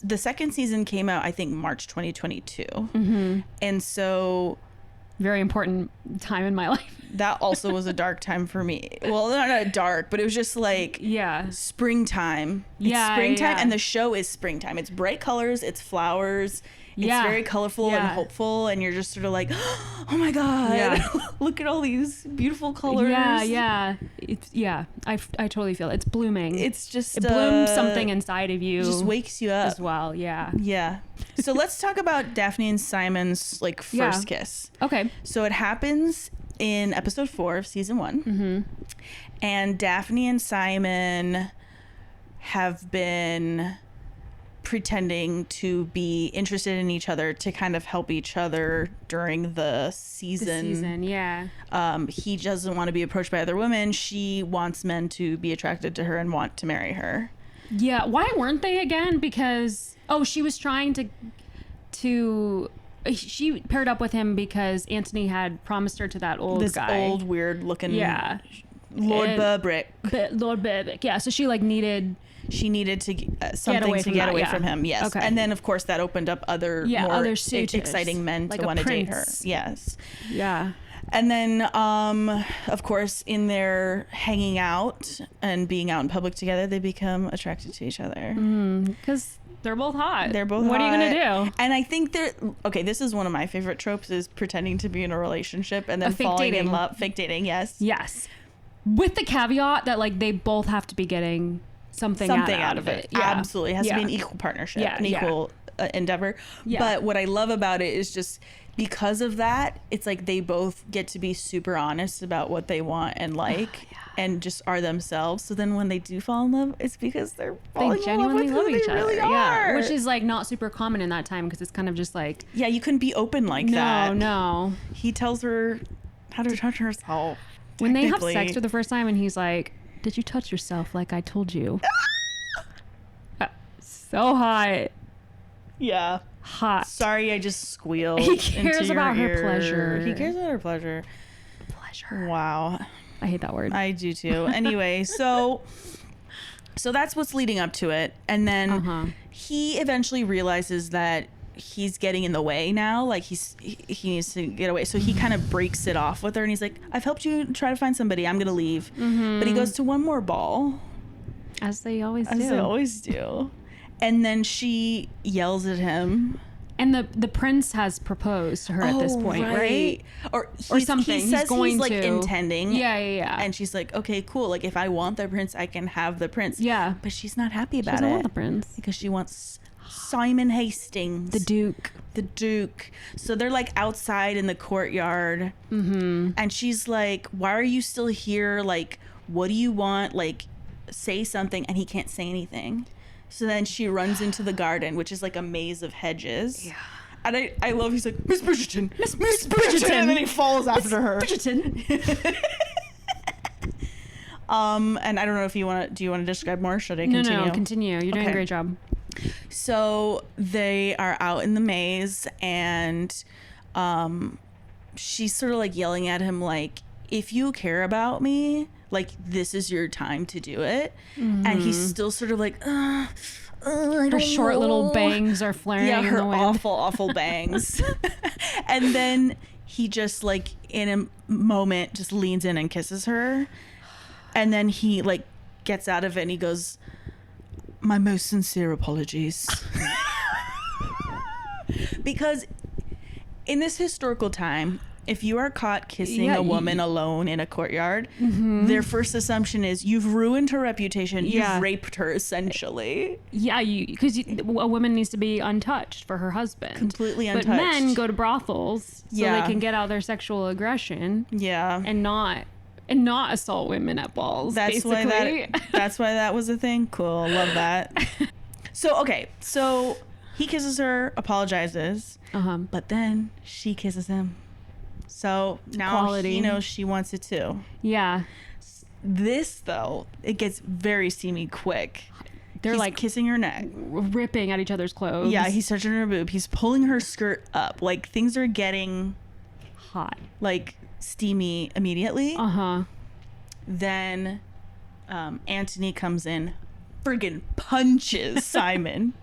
B: the second season came out, I think, March 2022. And so...
A: very important time in my life.
B: That also was a dark time for me. Well, not dark, but it was just like springtime. It's springtime, and the show is springtime. It's bright colors, it's flowers. It's very colorful and hopeful, and you're just sort of like, oh my God, look at all these beautiful colors. I totally feel it. It's blooming. It's just
A: it blooms something inside of you.
B: It just wakes you up
A: as well. Yeah.
B: So let's talk about Daphne and Simon's like first kiss.
A: Okay.
B: So it happens in episode 4 of season 1, and Daphne and Simon have been pretending to be interested in each other to kind of help each other during the season. He doesn't want to be approached by other women. She wants men to be attracted to her and want to marry her.
A: Yeah. Why weren't they again? Because she was trying to she paired up with him because Anthony had promised her to that old guy.
B: This old weird looking Lord Burbrick.
A: Lord Burbrick. Yeah. So she like needed to something to get away from him. Yes. Okay. And then of course that opened up other exciting men like to want to date her. Yes. Yeah. And then of course in their hanging out and being out in public together, they become attracted to each other. Because they're both hot.
B: What
A: are you going to do?
B: And I think this is one of my favorite tropes, is pretending to be in a relationship and then falling in love. Fake dating. Yes.
A: With the caveat that like they both have to be getting something out of it.
B: Yeah. Absolutely. It has to be an equal partnership, an equal endeavor. Yeah. But what I love about it is just because of that, it's like they both get to be super honest about what they want and like, and just are themselves. So then when they do fall in love, it's because they genuinely love each other. Really are.
A: Which is like not super common in that time, because it's kind of just like,
B: you couldn't be open like that.
A: No.
B: He tells her how to touch herself.
A: When they have sex for the first time and he's like, did you touch yourself like I told you? So hot.
B: Yeah.
A: Hot.
B: Sorry, I just squealed.
A: He cares about her pleasure.
B: He cares about her pleasure. Wow.
A: I hate that word.
B: I do too. Anyway, so that's what's leading up to it. And then he eventually realizes that he's getting in the way now. Like he needs to get away. So he kind of breaks it off with her and he's like, I've helped you try to find somebody. I'm going to leave. But he goes to one more ball.
A: As they always do.
B: And then she yells at him.
A: And the prince has proposed to her at this point, right?
B: Or
A: something.
B: He says he's like intending.
A: Yeah.
B: And she's like, okay, cool. Like if I want the prince, I can have the prince.
A: Yeah.
B: But she's not happy about it.
A: She doesn't want the prince.
B: Because she wants Simon Hastings.
A: The Duke.
B: So they're like outside in the courtyard. And she's like, why are you still here? Like, what do you want? Like, say something and he can't say anything. So then she runs into the garden, which is like a maze of hedges. Yeah. And I love, he's like, Miss Bridgerton, Miss Bridgerton. And then he falls after her.
A: Bridgerton.
B: And I don't know if do you want to describe more? Should I continue?
A: No, continue. You're doing a great job.
B: So they are out in the maze, and she's sort of like yelling at him, like, if you care about me, like, this is your time to do it. And he's still sort of like,
A: her short little bangs are flaring in the wind.
B: awful bangs. And then he just, like, in a moment, just leans in and kisses her. And then he, like, gets out of it and he goes, my most sincere apologies. Because in this historical time, if you are caught kissing a woman alone in a courtyard, their first assumption is you've ruined her reputation. You've raped her, essentially.
A: Yeah, because a woman needs to be untouched for her husband.
B: Completely untouched.
A: But men go to brothels so they can get out their sexual aggression.
B: Yeah.
A: And not assault women at balls.
B: That's why that was a thing. Cool. Love that. So he kisses her, apologizes, but then she kisses him. So now he knows she wants it too.
A: Yeah.
B: This, though, it gets very steamy quick.
A: They're
B: he's
A: like
B: kissing her neck,
A: ripping at each other's clothes.
B: Yeah, he's touching her boob. He's pulling her skirt up. Like, things are getting
A: hot,
B: like steamy immediately. Then Anthony comes in, friggin' punches Simon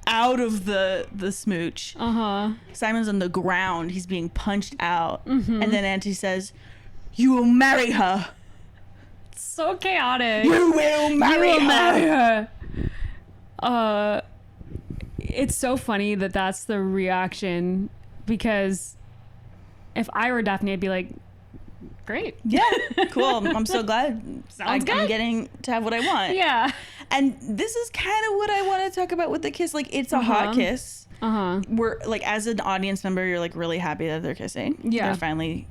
B: out of the smooch. Simon's on the ground. He's being punched out. And then Auntie says, you will marry her.
A: So chaotic.
B: You will marry her.
A: It's so funny that's the reaction, because if I were Daphne, I'd be like, great.
B: Yeah, cool. I'm so glad.
A: Sounds good.
B: I'm getting to have what I want.
A: Yeah.
B: And this is kind of what I want to talk about with the kiss. Like, it's a hot kiss. We're like, as an audience member, you're like really happy that they're kissing.
A: Yeah.
B: They're finally,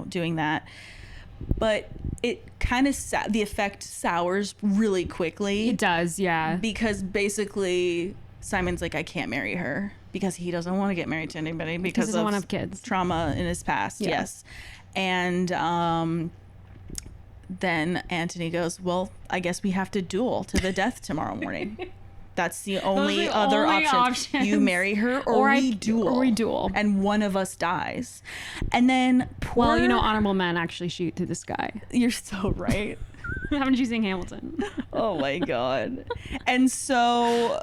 B: doing that. But it kind of, the effect sours really quickly.
A: It does, yeah.
B: Because basically Simon's like, I can't marry her, because he doesn't want to get married to anybody because
A: he doesn't
B: of
A: want to have kids.
B: Trauma in his past. Yeah. Yes. And then Anthony goes, well, I guess we have to duel to the death tomorrow morning. That's the only other option. You marry her or we duel. And one of us dies. And then
A: honorable men actually shoot through the sky.
B: You're so right.
A: Haven't you seen Hamilton?
B: Oh my God. And so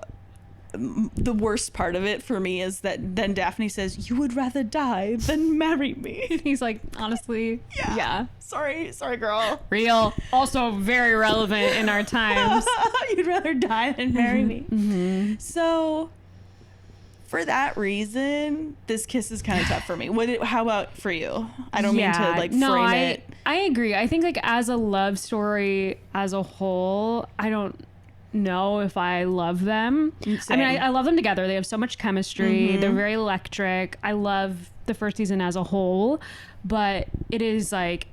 B: the worst part of it for me is that then Daphne says, you would rather die than marry me.
A: He's like, honestly, yeah.
B: Sorry, girl.
A: Real. Also very relevant in our times.
B: You'd rather die than marry me. So for that reason, this kiss is kind of tough for me. How about for you? I don't mean to frame it.
A: I agree. I think as a love story as a whole, I don't know if I love them. Same. I mean, I love them together. They have so much chemistry. They're very electric. I love the first season as a whole, but it is like,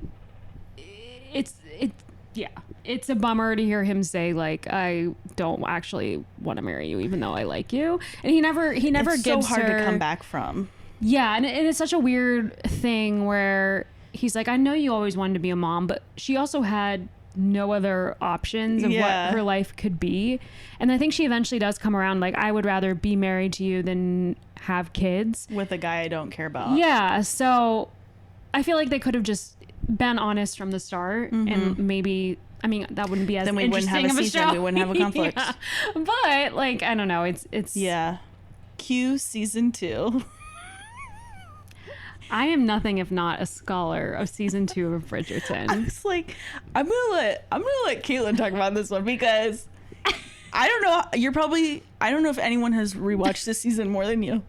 A: it's a bummer to hear him say, like, I don't actually want to marry you, even though I like you. And he never
B: it's
A: gives
B: so hard
A: her,
B: to come back from.
A: Yeah, and it's such a weird thing where he's like, I know you always wanted to be a mom, but she also had no other options of what her life could be. And I think she eventually does come around, like, I would rather be married to you than have kids
B: with a guy I don't care about.
A: Yeah, so I feel like they could have just been honest from the start, and maybe, I mean, that wouldn't be as
B: then we wouldn't have a season. We wouldn't have a conflict.
A: Yeah. But like, I don't know, it's
B: Cue season 2.
A: I am nothing if not a scholar of season 2 of Bridgerton.
B: I was like, I'm gonna let Caitlin talk about this one, because I don't know. I don't know if anyone has rewatched this season more than you.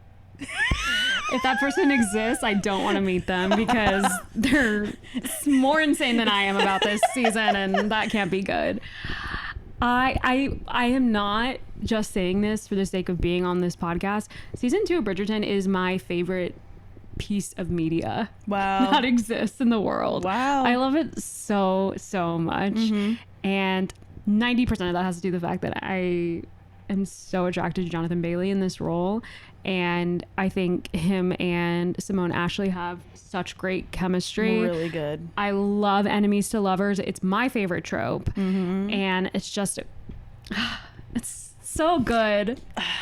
A: If that person exists, I don't want to meet them, because they're more insane than I am about this season, and that can't be good. I am not just saying this for the sake of being on this podcast. Season 2 of Bridgerton is my favorite piece of media that exists in the world. Wow. I love it so much. And 90% of that has to do with the fact that I am so attracted to Jonathan Bailey in this role. And I think him and Simone Ashley have such great chemistry.
B: Really good.
A: I love enemies to lovers. It's my favorite trope. And it's just, it's so good.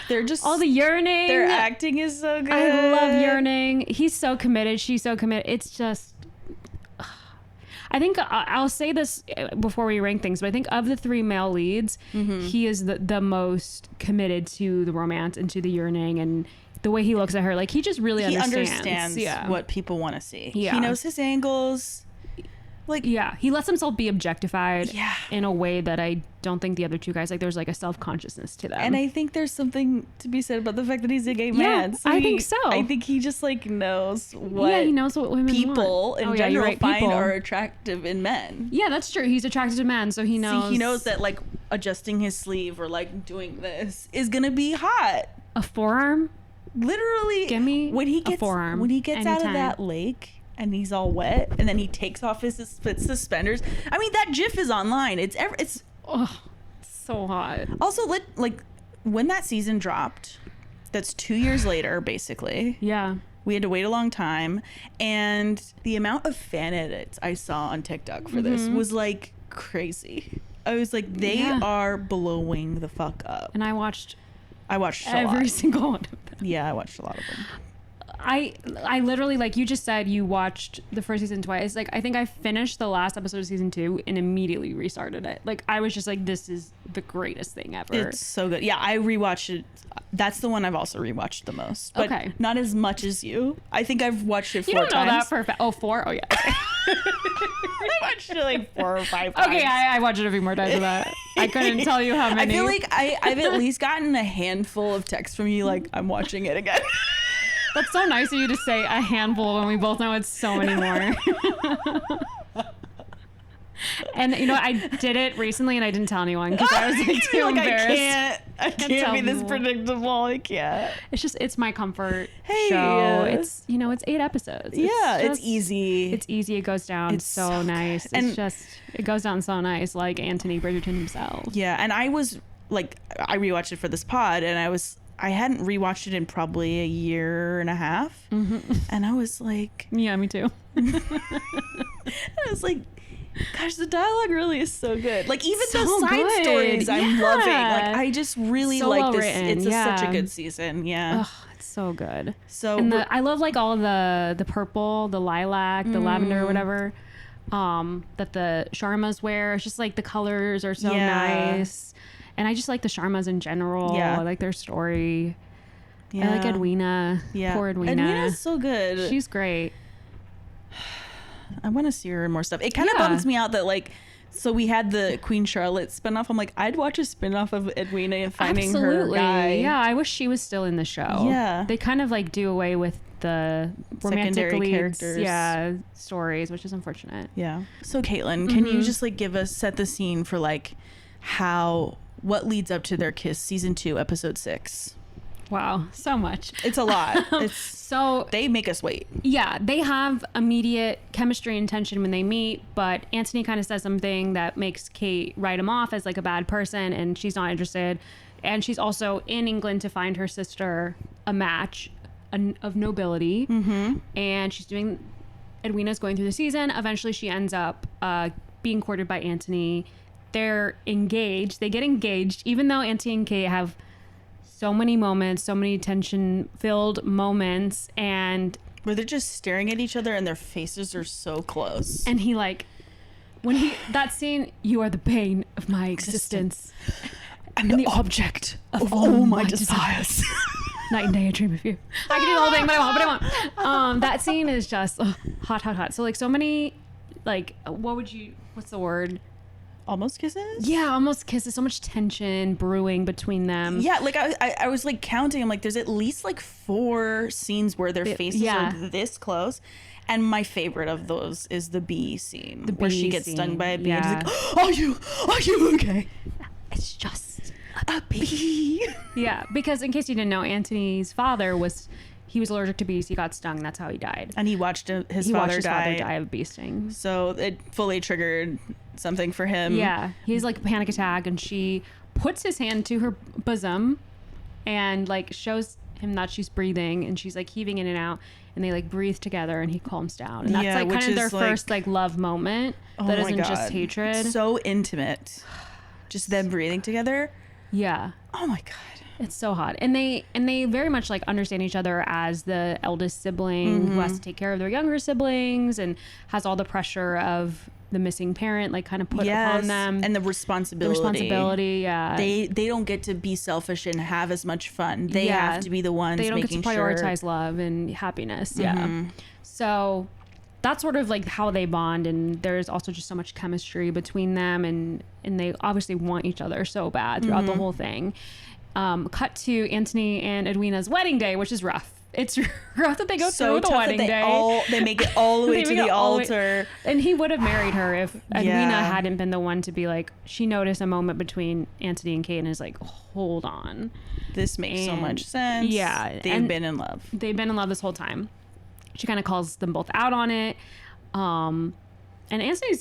B: They're just
A: all the yearning.
B: Their acting is so good.
A: I love yearning. He's so committed. She's so committed. It's just, I think I'll say this before we rank things, but I think of the 3 male leads, he is the most committed to the romance and to the yearning, and the way he looks at her, like he just really understands
B: what people want to see.
A: Yeah.
B: He knows his angles. Like,
A: yeah, he lets himself be objectified
B: Yeah.
A: in a way that I don't think the other 2 guys, like there's like a self-consciousness to them.
B: And I think there's something to be said about the fact that he's a gay man.
A: I think so.
B: I think he just like knows what
A: he knows what women
B: people
A: want.
B: in general find are attractive in men.
A: Yeah, that's true. He's attracted to men, so he knows.
B: See, he knows that like adjusting his sleeve or like doing this is gonna be hot.
A: A forearm?
B: Literally,
A: Give me
B: when he
A: a
B: gets
A: forearm
B: when he gets out of
A: anytime.
B: that lake and he's all wet, and then he takes off his suspenders. I mean, that GIF is online. It's
A: so hot.
B: also like when that season dropped. That's 2 years later, basically.
A: Yeah.
B: We had to wait a long time, and the amount of fan edits I saw on TikTok for this was like crazy. I was like, they are blowing the fuck up.
A: And I watched
B: a
A: every
B: lot.
A: single one of them.
B: Yeah, I watched a lot of them.
A: I literally, like you just said, you watched the first season twice. Like I think I finished the last episode of season 2 and immediately restarted it. Like I was just like, this is the greatest thing ever.
B: It's so good. Yeah, I rewatched it. That's the one I've also rewatched the most. But
A: Okay.
B: not as much as you. I think I've watched it 4
A: you don't know
B: times.
A: that for oh 4? Oh yeah.
B: I watched it like 4 or 5 times.
A: Okay, I watched it a few more times than that. I couldn't tell you how many.
B: I feel like I've at least gotten a handful of texts from you like, I'm watching it again.
A: That's so nice of you to say a handful when we both know it's so many more. And you know, I did it recently and I didn't tell anyone because I was like too embarrassed.
B: I can't be this predictable. I can't.
A: It's my comfort
B: Hey,
A: show. It's it's 8 episodes.
B: It's easy.
A: It's easy. It goes down
B: It's
A: so
B: so
A: nice.
B: good. And-
A: It's just it goes down so nice, like Anthony Bridgerton himself.
B: Yeah, and I was like, I rewatched it for this pod, and I hadn't rewatched it in probably a year and a half, and I was like,
A: Yeah, me too.
B: I was like, gosh, the dialogue really is so good. Like even
A: So
B: the side
A: good.
B: stories, I'm
A: Yeah.
B: loving. Like I just really
A: So
B: like
A: well
B: this.
A: written,
B: It's such a
A: yeah.
B: good season. Yeah.
A: Oh, it's so good.
B: So
A: And I love like all the purple, the lilac, the lavender, or whatever, that the Sharmas wear. It's just like the colors are so
B: Yeah.
A: nice. And I just like the Sharmas in general.
B: Yeah.
A: I like their story.
B: yeah.
A: I like Edwina.
B: Yeah.
A: Poor Edwina.
B: Edwina's so good.
A: She's great.
B: I want to see her in more stuff. It kind of
A: Yeah.
B: bums me out that like, so we had the Queen Charlotte spinoff. I'm like, I'd watch a spinoff of Edwina and finding
A: Absolutely.
B: her guy.
A: Yeah, I wish she was still in the show.
B: Yeah.
A: They kind of like do away with the romantic
B: Secondary
A: leads,
B: characters.
A: stories, which is unfortunate.
B: Yeah. So Caitlin, can you just like set the scene for like what leads up to their kiss, season 2, episode 6?
A: Wow, so much.
B: It's a lot.
A: So
B: They make us wait.
A: yeah, they have immediate chemistry and tension when they meet, but Anthony kind of says something that makes Kate write him off as like a bad person, and she's not interested. And she's also in England to find her sister a match of nobility. And she's doing, Edwina's going through the season. Eventually she ends up being courted by Anthony. They're engaged. They get engaged, even though Anthony and Kate have so many moments, so many tension-filled moments, and
B: Where they're just staring at each other and their faces are so close.
A: and he like when that scene, you are the bane of my existence,
B: I'm the object of
A: all
B: all my
A: my
B: desires.
A: night and day I dream of you. I can do the whole thing, but I won't. That scene is just hot. So like so many, like what's the word?
B: Almost kisses?
A: Yeah, almost kisses. So much tension brewing between them.
B: Yeah, like I was like counting. I'm like, there's at least like 4 scenes where their faces
A: yeah.
B: are this close. And my favorite of those is the bee scene, where she
A: bee
B: gets stung
A: scene,
B: by a bee.
A: yeah.
B: And he's like, are you okay?
A: It's just
B: A bee.
A: yeah, because in case you didn't know, Anthony's father he was allergic to bees. He got stung. That's how he died.
B: And he watched his
A: father
B: father
A: die of bee sting.
B: So it fully triggered something for him.
A: Yeah. He's like a panic attack, and she puts his hand to her bosom and like shows him that she's breathing, and she's like heaving in and out, and they like breathe together, and he calms down. And that's like kind of their first like love moment that isn't just hatred.
B: So intimate. Just them breathing together.
A: Yeah.
B: Oh my God.
A: It's so hot. And they very much like understand each other as the eldest sibling who has to take care of their younger siblings and has all the pressure of the missing parent like kind of put upon them.
B: And the responsibility.
A: Yeah.
B: They don't get to be selfish and have as much fun. They have to be the ones
A: they don't
B: making
A: get to prioritize love and happiness. Yeah. So that's sort of like how they bond, and there's also just so much chemistry between them, and they obviously want each other so bad throughout the whole thing. Cut to Anthony and Edwina's wedding day, which is rough. It's rough that they go through the wedding day.
B: They make it all the way to the altar.
A: And he would have married her if Edwina hadn't been the one to be like, she noticed a moment between Anthony and Kate and is like, hold on.
B: This makes so much sense.
A: Yeah.
B: They've been in love.
A: They've been in love this whole time. She kind of calls them both out on it. And Anthony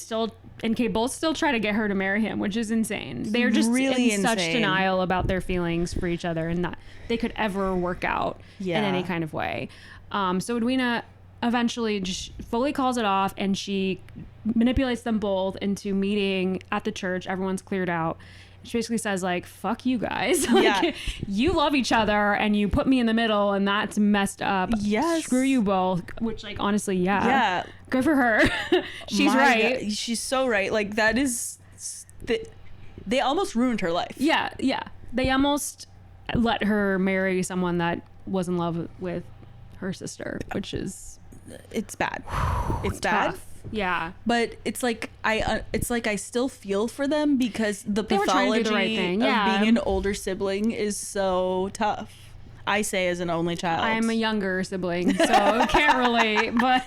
A: and Kate both still try to get her to marry him, which is insane. They're just really in such denial about their feelings for each other and that they could ever work out in any kind of way. So Edwina eventually just fully calls it off, and she manipulates them both into meeting at the church. Everyone's cleared out. She basically says like, fuck you guys. Like, you love each other and you put me in the middle, and that's messed up.
B: Yes.
A: Screw you both. Which like, honestly, yeah. Good for her. She's right.
B: God. She's so right. Like that is, they almost ruined her life.
A: Yeah. They almost let her marry someone that was in love with her sister, which is,
B: it's bad. It's
A: tough.
B: bad.
A: Yeah,
B: but it's like I still feel for them because the pathology
A: the right thing.
B: of being an older sibling is so tough. I say as an only child.
A: I'm a younger sibling, so can't relate. But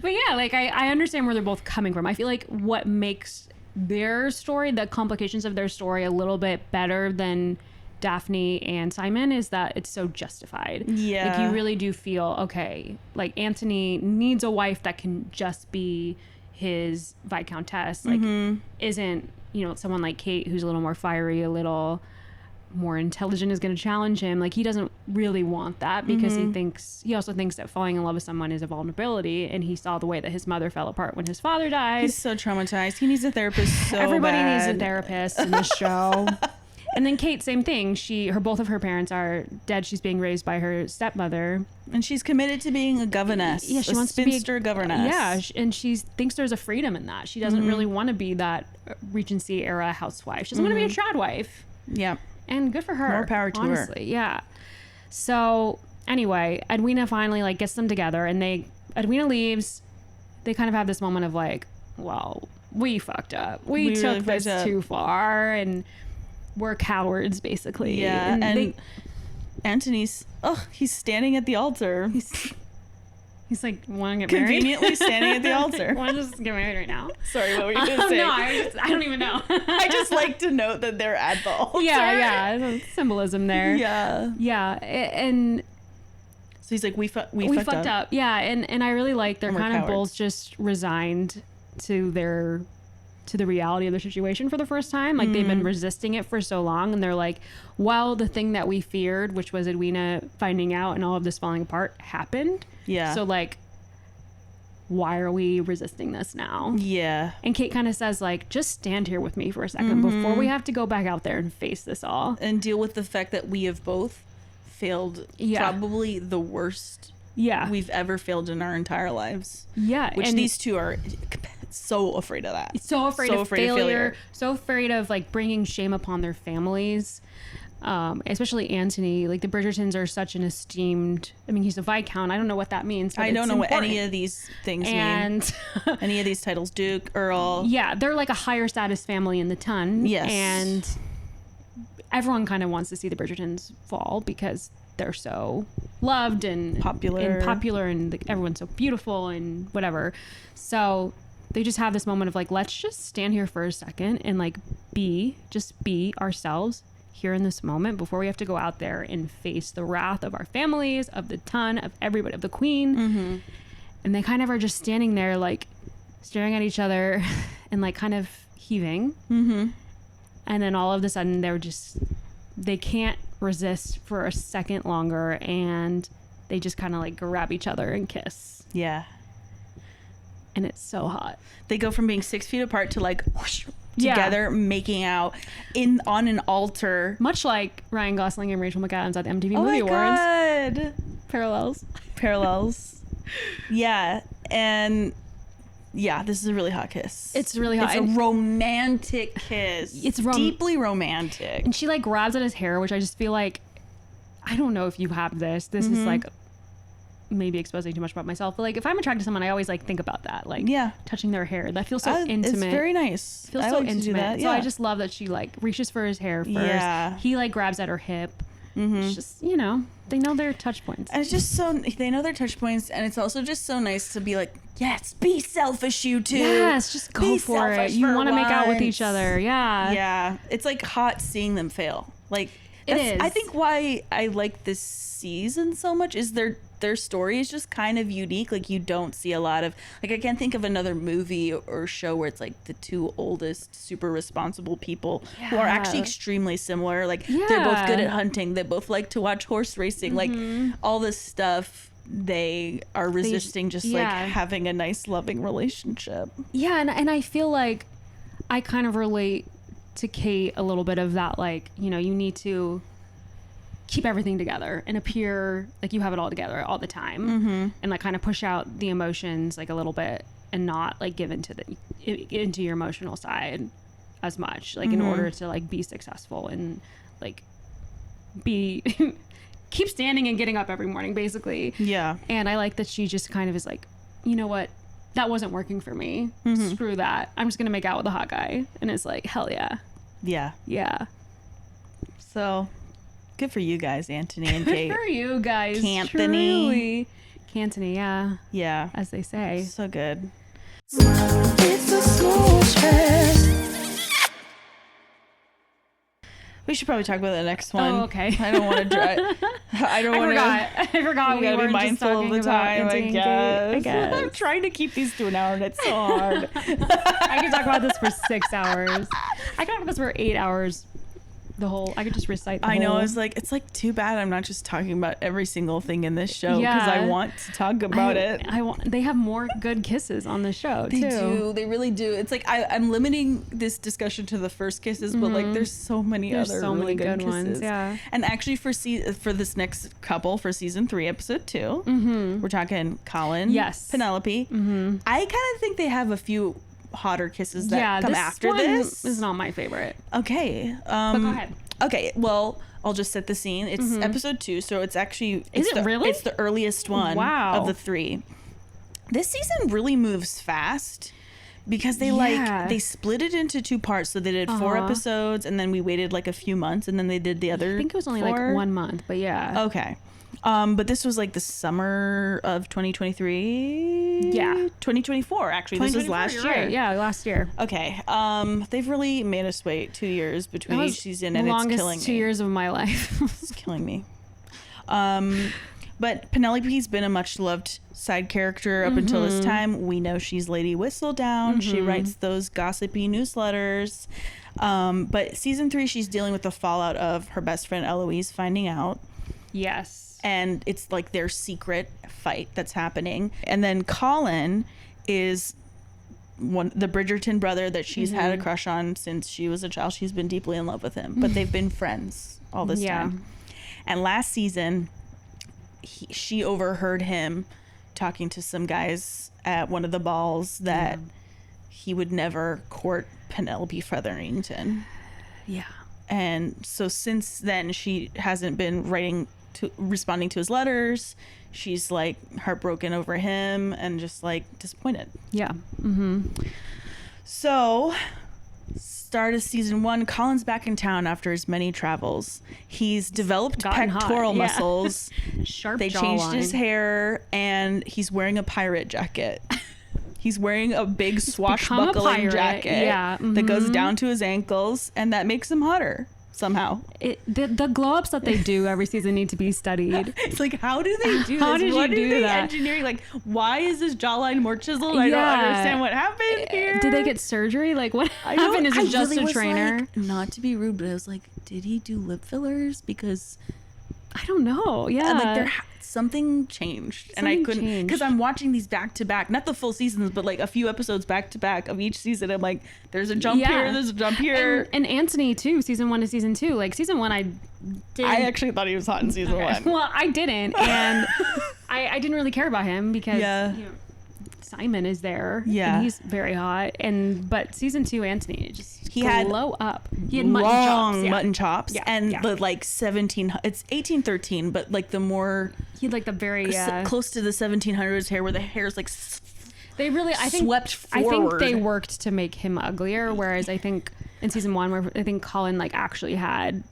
A: yeah, like I understand where they're both coming from. I feel like what makes their story, the complications of their story, a little bit better than Daphne and Simon is that it's so justified.
B: Yeah.
A: Like you really do feel, okay, like Anthony needs a wife that can just be his Viscountess. Like isn't, someone like Kate who's a little more fiery, a little more intelligent is going to challenge him. Like he doesn't really want that because he also thinks that falling in love with someone is a vulnerability, and he saw the way that his mother fell apart when his father died.
B: He's so traumatized. He needs a therapist so
A: Everybody
B: bad.
A: needs a therapist in this show. And then Kate, same thing. Both of her parents are dead. She's being raised by her stepmother,
B: and she's committed to being a governess.
A: Yeah, she wants to be a
B: governess.
A: Yeah, and she thinks there's a freedom in that. She doesn't really want to be that Regency era housewife. She doesn't want to be a trad wife.
B: Yeah,
A: and good for her.
B: More power to her.
A: Yeah. So anyway, Edwina finally like gets them together, and Edwina leaves. They kind of have this moment of like, well, we fucked up. We took
B: really
A: this too far, and we're cowards, basically.
B: Yeah, and Anthony's, he's standing at the altar.
A: He's like, want to get married?
B: Conveniently standing at the altar.
A: Want to just get married right now?
B: Sorry, what were you going to say?
A: No, I don't even know.
B: I just like to note that they're at the altar.
A: Yeah, there's symbolism there.
B: Yeah.
A: And
B: so he's like, we fucked up.
A: Yeah, and I really like they're kind of both just resigned to the reality of the situation for the first time. Like they've been resisting it for so long, and they're like, well, the thing that we feared, which was Edwina finding out and all of this falling apart, happened.
B: Yeah.
A: So like, why are we resisting this now?
B: Yeah.
A: And Kate kind of says like, just stand here with me for a second before we have to go back out there and face this all
B: and deal with the fact that we have both failed probably the worst we've ever failed in our entire lives.
A: Yeah.
B: Which these two are so afraid of that.
A: So afraid of failure. So afraid of like bringing shame upon their families. Especially Anthony. Like the Bridgertons are such an esteemed, he's a Viscount. I don't know what that means.
B: I don't know what any of these things mean. Any of these titles, Duke, Earl.
A: Yeah, they're like a higher status family in the ton.
B: Yes.
A: And everyone kind of wants to see the Bridgertons fall because they're so loved and popular and everyone's so beautiful and whatever. So they just have this moment of like, let's just stand here for a second and like be ourselves here in this moment before we have to go out there and face the wrath of our families, of the ton, of everybody, of the queen.
B: Mm-hmm.
A: And they kind of are just standing there, like, staring at each other and, like, kind of heaving.
B: Mm-hmm.
A: And then all of a sudden they can't resist for a second longer, and they just kind of, like, grab each other and kiss.
B: Yeah.
A: And it's so hot.
B: They go from being 6 feet apart to, like, whoosh, together, making out on an altar.
A: Much like Ryan Gosling and Rachel McAdams at the MTV
B: Oh
A: Movie
B: my
A: Awards.
B: God.
A: Parallels.
B: Yeah. And yeah, this is a really hot kiss.
A: It's really hot.
B: It's a romantic kiss.
A: It's
B: deeply romantic.
A: And she, like, grabs at his hair, which I just feel like, I don't know if you have this. This is, like, maybe exposing too much about myself. But, like, if I'm attracted to someone, I always, like, think about that. Like, touching their hair. That feels so intimate.
B: It's very nice.
A: It feels so intimate. So I just love that she, like, reaches for his hair first.
B: Yeah.
A: He, like, grabs at her hip. It's just, you know, they know their touch points.
B: And it's just they know their touch points, and it's also just so nice to be like, yes, be selfish, you two.
A: Yes, just go for it. You want to make out with each other. Yeah.
B: Yeah. It's, like, hot seeing them fail. Like,
A: it is.
B: I think why I like this season so much is their story is just kind of unique. Like, you don't see a lot of, like, I can't think of another movie or show where it's, like, the two oldest super responsible people who are actually extremely similar. Like, they're both good at hunting. They both like to watch horse racing. Like, all this stuff, they are resisting like, having a nice, loving relationship.
A: Yeah, and I feel like I kind of relate to Kate a little bit of that, like, you know, you need to keep everything together and appear like you have it all together all the time, and, like, kind of push out the emotions, like, a little bit, and not, like, give into your emotional side as much, like, in order to, like, be successful and, like, be keep standing and getting up every morning, basically.
B: Yeah.
A: And I like that she just kind of is like, you know what, that wasn't working for me. Screw that. I'm just gonna make out with a hot guy. And it's like, hell yeah.
B: Yeah. So good for you guys, Anthony and Kate.
A: Good for you guys.
B: Canthony.
A: Cantony, yeah.
B: Yeah.
A: As they say.
B: So good.
C: It's a smooch fest.
B: We should probably talk about the next one.
A: Oh, okay.
B: I don't want to drive. I don't want to.
A: I forgot
B: We gotta be mindful of the time, I guess.
A: guess.
B: I'm trying to keep these to an hour, and it's so hard.
A: I could talk about this for 6 hours. I could talk about this for 8 hours. I could just recite the whole.
B: I know. It's like too bad I'm not just talking about every single thing in this show because I want to talk about it.
A: They have more good kisses on the show too.
B: They do. They really do. It's like I'm limiting this discussion to the first kisses, but, like, there's so many other really good kisses.
A: Ones. Yeah.
B: And actually, for this next couple for season 3, episode 2, we're talking Colin, Penelope. I kind of think they have a few hotter kisses that come after this.
A: This is not my favorite.
B: Okay.
A: But go ahead.
B: Okay. Well, I'll just set the scene. It's episode 2, so it's actually
A: really?
B: It's the earliest one of the 3. This season really moves fast because they split it into 2 parts. So they did 4 episodes, and then we waited like a few months, and then they did the other.
A: I think it was only
B: 4.
A: like 1 month, but yeah.
B: Okay. But this was like the summer of 2023.
A: Yeah.
B: 2024, actually. This was last year.
A: Right. Yeah, last year.
B: Okay. They've really made us wait 2 years between each season, and it's killing me.
A: Longest 2 years of my life.
B: It's killing me. But Penelope's been a much loved side character up until this time. We know she's Lady Whistledown. She writes those gossipy newsletters. But season 3, she's dealing with the fallout of her best friend Eloise finding out.
A: Yes.
B: And it's like their secret fight that's happening. And then Colin is the Bridgerton brother that she's had a crush on since she was a child. She's been deeply in love with him, but they've been friends all this time. And last season, she overheard him talking to some guys at one of the balls that he would never court Penelope Featherington.
A: Yeah.
B: And so since then, she hasn't been responding to his letters. She's like heartbroken over him and just like disappointed.
A: Yeah.
B: So, start of season 1, Colin's back in town after his many travels. He's developed pectoral muscles.
A: Sharp
B: They changed his hair, and he's wearing a pirate jacket. He's wearing a big swashbuckling jacket that goes down to his ankles, and that makes him hotter. somehow.
A: The glow ups that they do every season need to be studied.
B: It's like, how do they do
A: How
B: this?
A: did
B: What
A: you
B: are
A: do
B: they
A: that?
B: engineering? Like, why is this jawline more chiseled? I don't understand what happened here.
A: Did they get surgery? Like, what happened? Is it just a trainer?
B: Like, not to be rude, but I was like, did he do lip fillers? Because
A: I don't know. Yeah.
B: like something changed, and I
A: Something
B: couldn't,
A: changed.
B: because I'm watching these back to back, not the full seasons, but like a few episodes back to back of each season. I'm like, there's a jump here, there's a jump here.
A: And Anthony too, season 1 to season 2. Like season 1, I
B: actually thought he was hot in season 1.
A: Well, I didn't, and I didn't really care about him because you know, Simon is there.
B: Yeah.
A: And he's very hot. But season 2, Anthony
B: He had
A: glow up. He had
B: long
A: mutton chops.
B: mutton chops,
A: Yeah,
B: and
A: yeah.
B: the like 17. It's 1813, but like the more
A: He had like the very
B: close to the 1700s hair, where the hair's like
A: they really I think
B: swept
A: I think
B: forward.
A: they worked to make him uglier, whereas I think in season 1 where I think Colin like actually had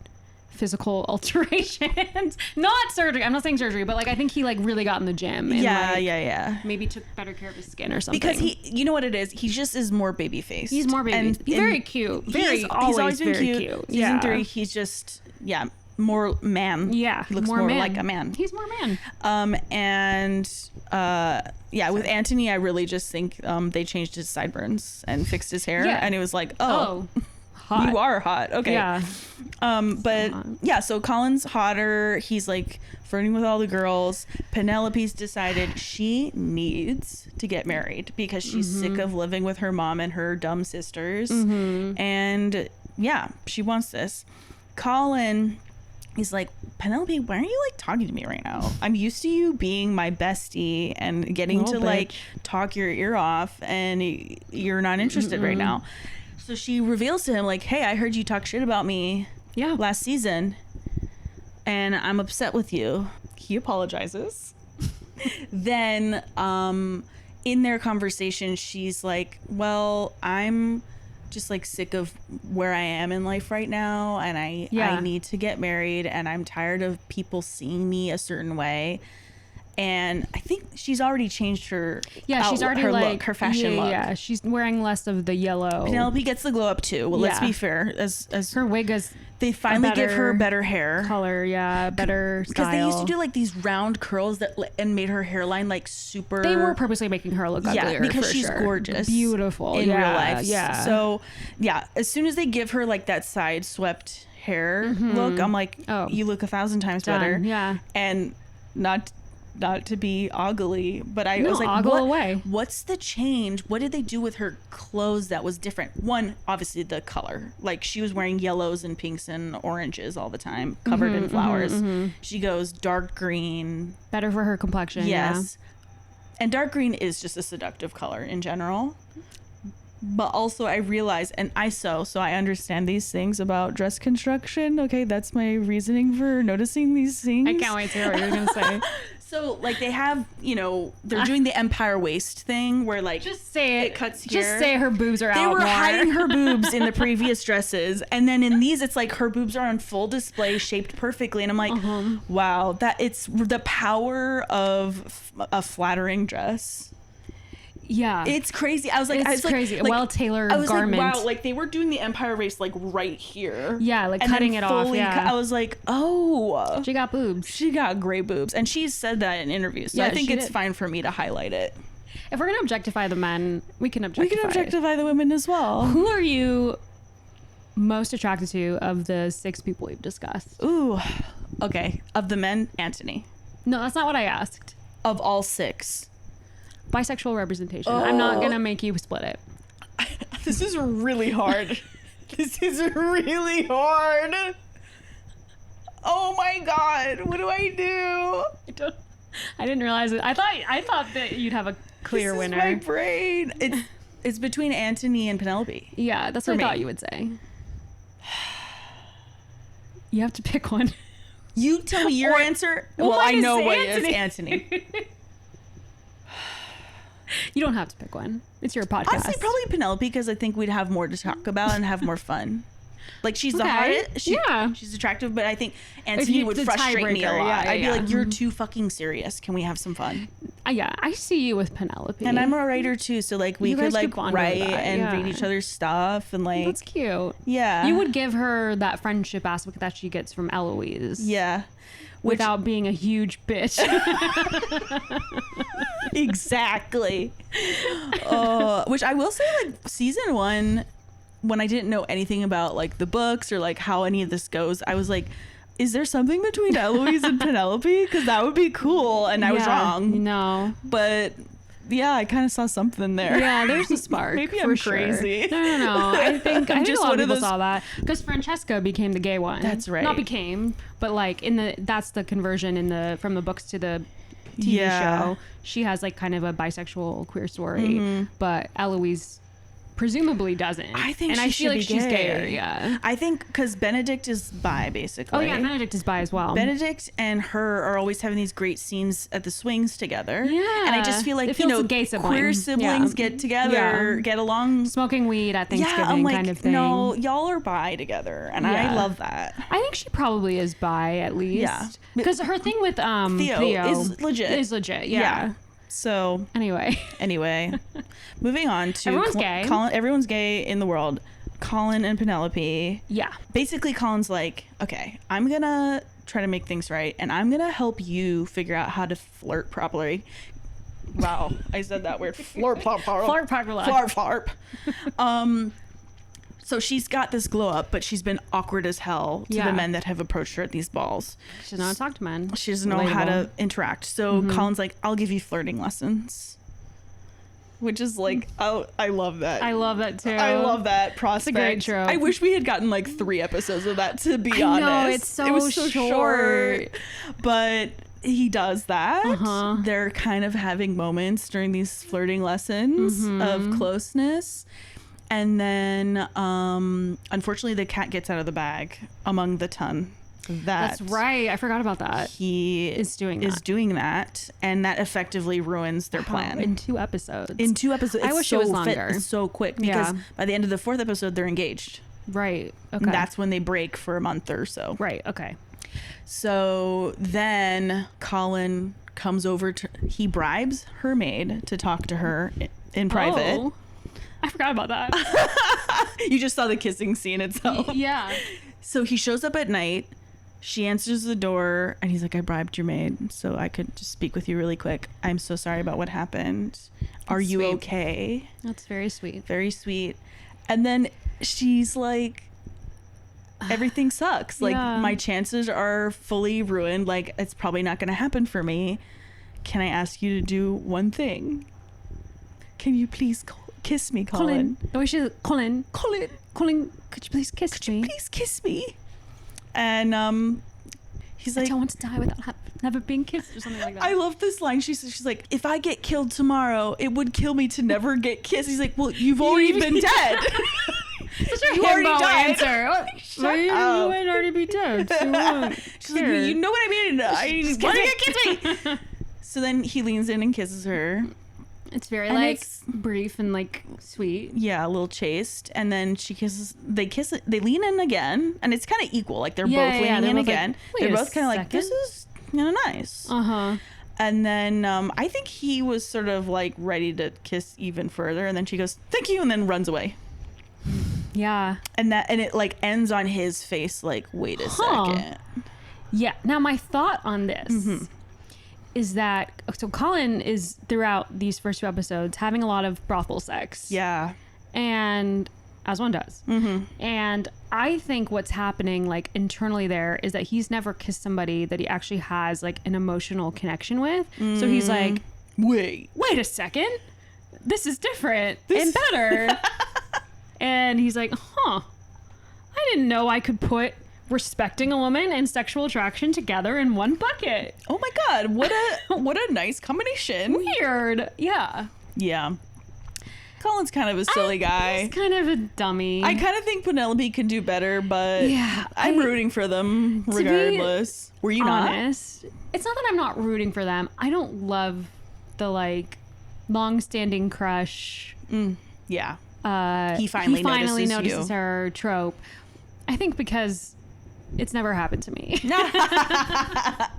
A: physical alterations. Not surgery. I'm not saying surgery, but like I think he like really got in the gym and like, maybe took better care of his skin or something.
B: Because you know what it is? He just is more baby faced.
A: He's more baby. He's very cute.
B: He's always been
A: very
B: cute. Season 3, he's just more man.
A: Yeah,
B: he looks more like a man.
A: He's more man.
B: With Anthony, I really just think they changed his sideburns and fixed his hair, and it was like,
A: hot.
B: You are hot. Okay.
A: Yeah.
B: So Colin's hotter. He's like flirting with all the girls. Penelope's decided she needs to get married because she's sick of living with her mom and her dumb sisters. And she wants this. Colin, he's like, Penelope, why aren't you like talking to me right now? I'm used to you being my bestie and getting to like talk your ear off, and you're not interested right now. So she reveals to him like, hey, I heard you talk shit about me last season, and I'm upset with you. He apologizes. Then in their conversation, she's like, well, I'm just like sick of where I am in life right now, and I need to get married, and I'm tired of people seeing me a certain way. And I think she's already changed her
A: she's already
B: her
A: like
B: look, her fashion look.
A: Yeah, she's wearing less of the yellow.
B: Penelope gets the glow up too. Well, let's be fair. As
A: her wig is
B: they finally give her better hair
A: color, better style.
B: Because they used to do like these round curls and made her hairline like super.
A: They were purposely making her look uglier.
B: Yeah, because she's
A: sure.
B: gorgeous,
A: beautiful
B: in real life.
A: Yeah.
B: So as soon as they give her like that side swept hair look, I'm like, you look 1,000 times better.
A: Yeah,
B: and not to be ogly, but I was like, what's the change? What did they do with her clothes that was different? One, obviously the color. Like she was wearing yellows and pinks and oranges all the time, covered in flowers. She goes dark green.
A: Better for her complexion.
B: Yes. And dark green is just a seductive color in general. But also I realize, and so I understand these things about dress construction. Okay, that's my reasoning for noticing these things.
A: I can't wait to hear what you're going to say.
B: So, like, they have, they're doing the empire waist thing where, like,
A: just say
B: it cuts here.
A: Just say her boobs are out.
B: They were
A: more.
B: hiding her boobs in the previous dresses. And then in these, it's like her boobs are on full display, shaped perfectly. And I'm like, wow, it's the power of a flattering dress.
A: Yeah.
B: It's crazy. I was like,
A: crazy.
B: Like,
A: well-tailored
B: garment.
A: Like,
B: wow, like they were doing the empire waist like right here.
A: Yeah, like cutting it off. Yeah.
B: I was like, oh.
A: She got boobs.
B: She got great boobs. And she's said that in interviews. So I think it's fine for me to highlight it.
A: If we're going to objectify the men, we can objectify
B: the women as well.
A: Who are you most attracted to of the 6 people we've discussed?
B: Ooh. Okay. Of the men, Anthony.
A: No, that's not what I asked.
B: Of all 6.
A: Bisexual representation. I'm not gonna make you split it.
B: This is really hard. This is really hard. Oh my god, what do I do?
A: I didn't realize it. I thought that you'd have a clear winner.
B: My brain. It's between Anthony and Penelope.
A: Yeah, that's what I thought you would say. You have to pick one.
B: You tell me your answer. Well, I know what is Anthony.
A: You don't have to pick one. It's your podcast.
B: Honestly, probably Penelope, because I think we'd have more to talk about and have more fun. Like she's the
A: Okay.
B: hottest. She's attractive, but I think Anthony would
A: the
B: frustrate me a
A: tiebreaker,
B: lot.
A: yeah,
B: I'd be
A: yeah.
B: like, you're too fucking serious. Can we have some fun?
A: Yeah, I see you with Penelope.
B: And I'm a writer too, so like we
A: You
B: could
A: guys
B: like
A: could bond over
B: write
A: that,
B: and
A: yeah.
B: read each other's stuff and like
A: That's cute.
B: yeah.
A: You would give her that friendship aspect that she gets from Eloise.
B: yeah.
A: Without being a huge bitch.
B: Exactly. Which I will say, like season 1, when I didn't know anything about like the books or like how any of this goes, I was like, is there something between Eloise and Penelope? Because that would be cool. And I was wrong.
A: No.
B: But yeah, I kind of saw something there.
A: Yeah, there's a spark.
B: Maybe
A: for
B: I'm
A: sure.
B: crazy.
A: No. I think
B: just
A: a lot
B: one
A: of
B: of
A: people
B: those-
A: saw that because Francesca became the gay one.
B: That's right.
A: Not became, but like that's the conversion from the books to the TV
B: Yeah.
A: show. She has like kind of a bisexual queer story, but Eloise presumably doesn't.
B: I think
A: and
B: she
A: I feel
B: should
A: like
B: be
A: she's
B: gay.
A: gayer. Yeah.
B: I think because Benedict is bi, basically.
A: Oh yeah, Benedict is bi as well.
B: Benedict and her are always having these great scenes at the swings together.
A: Yeah.
B: And I just feel like,
A: It feels gay
B: queer
A: sibling.
B: siblings
A: Yeah.
B: get together,
A: Yeah.
B: get along.
A: Smoking weed at Thanksgiving
B: Yeah, I'm like,
A: kind of thing.
B: no, y'all are bi together. And I
A: Yeah.
B: love that.
A: I think she probably is bi at least.
B: Yeah.
A: Because her thing with Theo
B: is legit.
A: Is legit, yeah.
B: So
A: Anyway.
B: moving on to
A: Everyone's gay.
B: Colin, everyone's gay in the world. Colin and Penelope.
A: Yeah.
B: Basically, Colin's like, okay, I'm going to try to make things right. And I'm going to help you figure out how to flirt properly. Wow. I said that weird. Flirt properly.
A: Flirt properly.
B: Flirt. So she's got this glow up, but she's been awkward as hell to
A: Yeah.
B: the men that have approached her at these balls.
A: She doesn't know how to talk to men.
B: She doesn't know how to
A: Relatable.
B: interact. So Colin's like, I'll give you flirting lessons. Which is like, oh, I love that.
A: I love that too.
B: I love that prospect.
A: great trope.
B: I wish we had gotten like 3 episodes of that, to be
A: I
B: honest.
A: know, it's so
B: it was so
A: short.
B: But he does that.
A: Uh-huh.
B: They're kind of having moments during these flirting lessons of closeness. And then, unfortunately, the cat gets out of the bag among the ton.
A: That's right. I forgot about that.
B: He
A: Is doing that.
B: and that effectively ruins their plan.
A: In 2 episodes.
B: In 2 episodes,
A: I wish it was longer.
B: It's so quick because
A: Yeah.
B: by the end of the 4th episode, they're engaged.
A: Right. Okay.
B: And that's when they break for a month or so.
A: right. Okay.
B: So then Colin comes over he bribes her maid to talk to her in private.
A: Oh, I forgot about that.
B: You just saw the kissing scene itself.
A: Yeah.
B: So he shows up at night. She answers the door and he's like, I bribed your maid so I could just speak with you really quick. I'm so sorry about what happened. Are you
A: sweet.
B: okay?
A: That's very sweet.
B: Very sweet. And then she's like, everything sucks. Like,
A: Yeah.
B: my chances are fully ruined. Like, it's probably not going to happen for me. Can I ask you to do one thing? Can you please kiss me, Colin?
A: The way she's Colin,
B: Colin,
A: could you please kiss me?
B: please kiss me. And he's
A: I
B: like,
A: don't want to die without never being kissed or something like that.
B: I love this line. She's like, if I get killed tomorrow, it would kill me to never get kissed. He's like, well, you've already been dead.
A: Such a
B: You already
A: himbo
B: died.
A: answer.
B: Shut
A: You
B: up.
A: would already be dead. So what?
B: She's like, you know what I mean? I want you to kiss me. So then he leans in and kisses her.
A: It's very
B: And
A: like
B: it's-
A: brief and like sweet.
B: Yeah, a little chaste. And then they lean in again. And it's kind of equal. Like they're
A: Yeah,
B: both
A: yeah,
B: leaning in
A: they're both like,
B: again.
A: wait
B: They're
A: a
B: both kind of like,
A: second.
B: this is kind of nice.
A: Uh-huh.
B: And then I think he was sort of like ready to kiss even further. And then she goes, thank you. And then runs away.
A: Yeah.
B: And it like ends on his face like, wait a
A: Huh.
B: second.
A: Yeah. Now my thought on this is that so Colin is throughout these first 2 episodes having a lot of brothel sex.
B: Yeah.
A: And as one does. And I think what's happening like internally there is that he's never kissed somebody that he actually has like an emotional connection with. So he's like,
B: Wait.
A: wait a second, this is different and better. And he's like, I didn't know I could put respecting a woman and sexual attraction together in one bucket.
B: Oh my God. What a nice combination.
A: Weird. Yeah.
B: Yeah. Colin's kind of a silly guy.
A: He's kind of a dummy.
B: I kind of think Penelope could do better, but
A: Yeah,
B: I'm rooting for them
A: be
B: regardless. Were you not?
A: honest. It's not that I'm not rooting for them. I don't love the like long-standing crush.
B: Yeah.
A: He
B: finally notices
A: notices
B: you.
A: her trope. I think because it's never happened to me. And I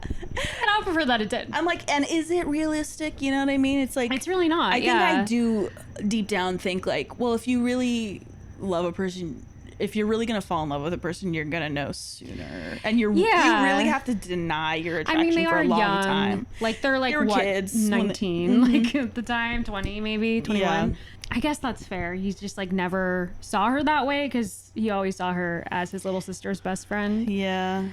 A: would prefer that it did.
B: I'm like, and is it realistic? You know what I mean? It's like,
A: It's really not.
B: I think I do deep down think like, well, if you really love a person, if you're really gonna fall in love with a person, you're gonna know sooner, and you really have to deny your attraction
A: they
B: for
A: are
B: a long
A: young.
B: time.
A: Like they're like
B: They were
A: what,
B: kids
A: 19, like at the time, 20 maybe, 21.
B: Yeah.
A: I guess that's fair. He just like never saw her that way because he always saw her as his little sister's best friend.
B: Yeah.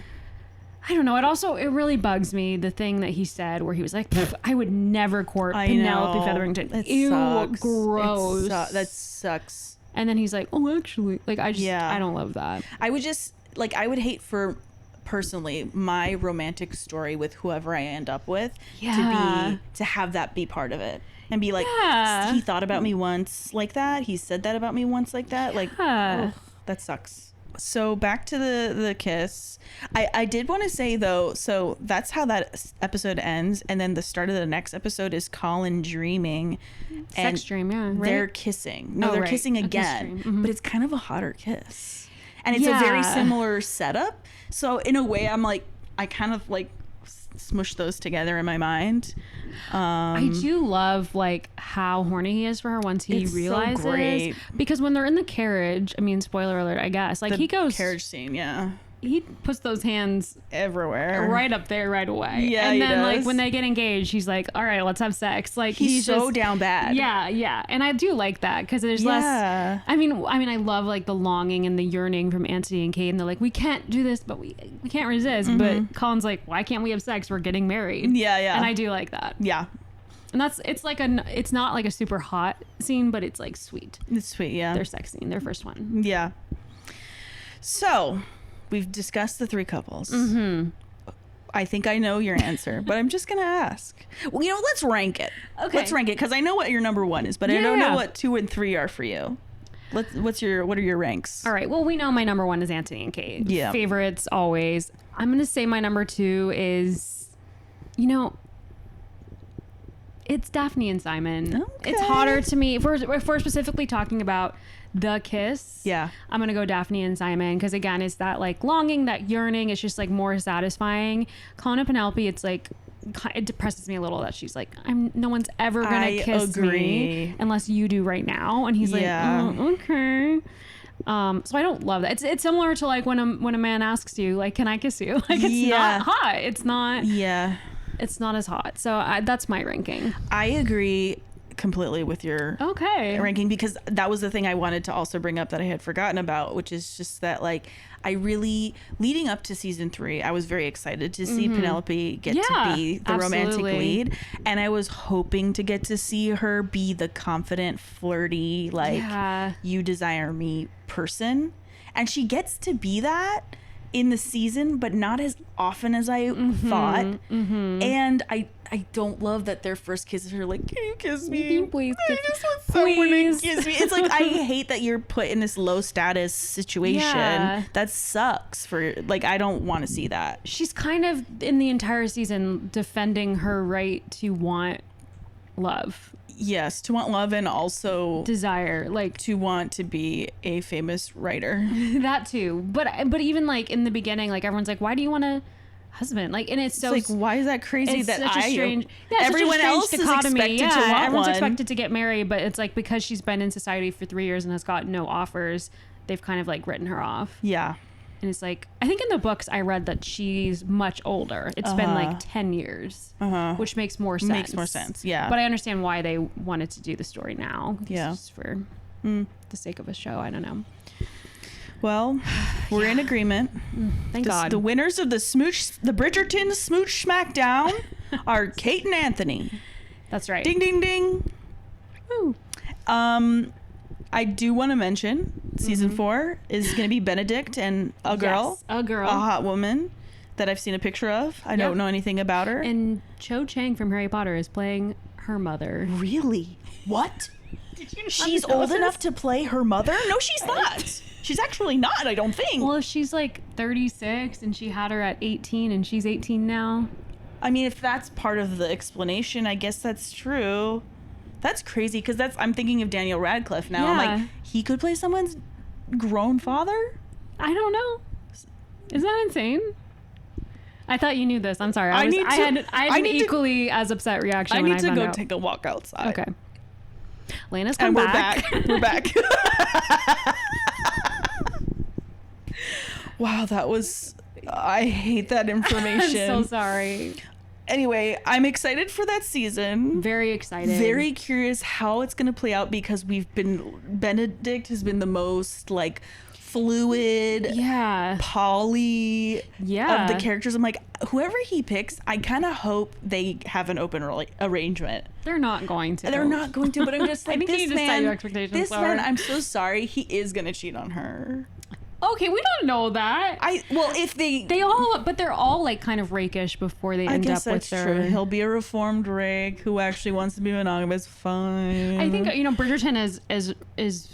A: I don't know. It really bugs me, the thing that he said where he was like, I would never court Penelope Featherington.
B: It
A: Ew,
B: sucks.
A: gross.
B: That sucks.
A: And then he's like, oh, actually, like I don't love that.
B: I would just like, I would hate for personally my romantic story with whoever I end up with to have that be part of it. And be like, he thought about me once like that. He said that about me once like that. Like, ugh, that sucks. So back to the kiss. I did want to say though, so that's how that episode ends. And then the start of the next episode is Colin dreaming.
A: Sex dream, yeah. Right?
B: They're kissing. No, they're kissing again.
A: Mm-hmm.
B: But it's kind of a hotter kiss. And it's a very similar setup. So in a way, I'm like, I kind of like smush those together in my mind.
A: I do love like how horny he is for her once he realizes.
B: So great.
A: Because when they're in the carriage, I mean, spoiler alert, I guess, like he goes
B: carriage scene,
A: he puts those hands
B: everywhere,
A: right up there right away.
B: Yeah,
A: and
B: he
A: then
B: does.
A: like when they get engaged, he's like, all right, let's have sex. Like
B: he's so
A: just,
B: down bad.
A: Yeah, and I do like that because there's less. I mean, I love like the longing and the yearning from Anthony and Kate, and they're like, we can't do this, but we can't resist. But Colin's like, why can't we have sex? We're getting married.
B: Yeah.
A: And I do like that.
B: Yeah.
A: And it's not like a super hot scene, but it's like sweet.
B: It's sweet, yeah.
A: Their sex scene, their first one.
B: Yeah. So, we've discussed the three couples.
A: Mm-hmm.
B: I think I know your answer, but I'm just going to ask. Well, let's rank it.
A: Okay.
B: Let's rank it because I know what your number one is, but I don't know what 2 and 3 are for you. What are your ranks?
A: All right. Well, we know my number one is Anthony and Kate.
B: Yeah.
A: Favorites always. I'm going to say my number 2 is, it's Daphne and Simon.
B: Okay.
A: It's hotter to me. If we're specifically talking about the kiss, I'm gonna go Daphne and Simon because again, it's that like longing, that yearning. It's just like more satisfying. Colin and Penelope, it's like it depresses me a little that she's like, no one's ever gonna kiss me unless you do right now, and he's like, oh, okay. So I don't love that. It's similar to like when a man asks you like, can I kiss you? Like it's not hot. It's not. Yeah. It's not as hot. So that's my ranking.
B: I agree completely with your ranking because that was the thing I wanted to also bring up that I had forgotten about, which is just that like I really, leading up to season 3, I was very excited to see Penelope get to be the romantic lead, and I was hoping to get to see her be the confident, flirty, like you desire me person, and she gets to be that in the season, but not as often as I thought. And I don't love that their first kisses are like, can you kiss me?
A: Please,
B: I just want someone to kiss me. It's like, I hate that you're put in this low status situation. That sucks for, like, I don't want to see that.
A: She's kind of in the entire season defending her right to want love.
B: Yes, to want love and also
A: desire, like
B: to want to be a famous writer.
A: That too. But even like in the beginning, like everyone's like, why do you want a husband? Like, and it's so
B: like, why is that crazy that
A: such a strange,
B: everyone else is expected to want
A: everyone's
B: one.
A: expected to get married, but it's like because she's been in society for 3 years and has got no offers, they've kind of like written her off.
B: Yeah.
A: And it's like, I think in the books I read that she's much older. It's been like 10 years, which makes more sense.
B: Yeah.
A: But I understand why they wanted to do the story now.
B: Yeah.
A: Just for the sake of a show. I don't know.
B: Well, we're in agreement.
A: Thank God.
B: The winners of the Bridgerton Smooch Smackdown are Kate and Anthony.
A: That's right.
B: Ding, ding, ding.
A: Woo.
B: I do want to mention season 4 is going to be Benedict and a girl,
A: a
B: hot woman that I've seen a picture of. I don't know anything about her.
A: And Cho Chang from Harry Potter is playing her mother.
B: Really? What? She's old enough to play her mother? No, she's not. She's actually not, I don't think.
A: Well, if she's like 36 and she had her at 18 and she's 18 now.
B: I mean, if that's part of the explanation, I guess that's true. That's crazy because I'm thinking of Daniel Radcliffe now. I'm like, he could play someone's grown father?
A: I don't know. Is that insane? I thought you knew this. I'm sorry. I had an equally as upset reaction.
B: I
A: when
B: need to
A: found
B: go
A: out.
B: take a walk outside.
A: Okay. Lena's come back.
B: We're back. Wow, that was... I hate that information.
A: I'm so sorry.
B: Anyway, I'm excited for that season.
A: Very excited.
B: Very curious how it's going to play out because Benedict has been the most like fluid, poly of the characters. I'm like, whoever he picks, I kind of hope they have an open arrangement.
A: They're not going to.
B: They're not going to, but I'm just like,
A: I think you need to set your expectations
B: this
A: lower.
B: man, I'm so sorry, he is going to cheat on her.
A: Okay, we don't know that.
B: If
A: they're all like kind of rakish before they end up with their.
B: True. He'll be a reformed rake who actually wants to be monogamous. Fine.
A: I think Bridgerton is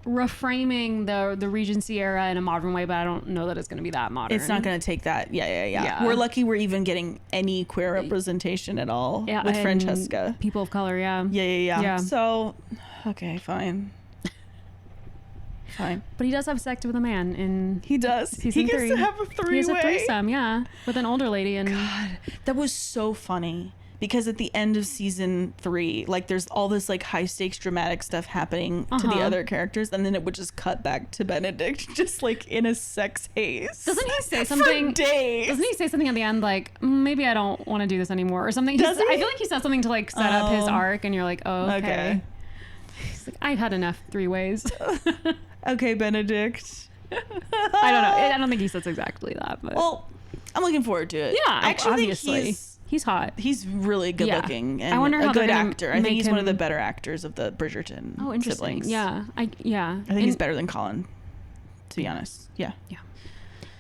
A: reframing the Regency era in a modern way, but I don't know that it's going to be that modern.
B: It's not going to take that. Yeah. We're lucky we're even getting any queer representation at all with Francesca.
A: People of color.
B: Yeah. So, okay, fine. Fine.
A: But he does have sex with a man in
B: He does.
A: Season
B: He gets
A: 3.
B: to have a three-way.
A: He has a threesome, with an older lady. And
B: God, that was so funny because at the end of season 3, like there's all this like high stakes dramatic stuff happening to the other characters, and then it would just cut back to Benedict just like in a sex haze.
A: Doesn't he say something?
B: For days.
A: Doesn't he say something at the end like, maybe I don't want to do this anymore or something?
B: Does he?
A: I feel like he says something to like set up his arc, and you're like, oh, okay. He's like, I've had enough 3 ways.
B: Okay, Benedict.
A: I don't know. I don't think he says exactly that, but
B: well, I'm looking forward to it.
A: Yeah,
B: actually,
A: obviously. He's hot.
B: He's really good looking and
A: I wonder how
B: a good
A: they're gonna
B: actor. I think
A: make
B: he's one of
A: him-
B: the better actors of the Bridgerton
A: Interesting.
B: siblings.
A: Yeah. I
B: think he's better than Colin, to be honest. Yeah.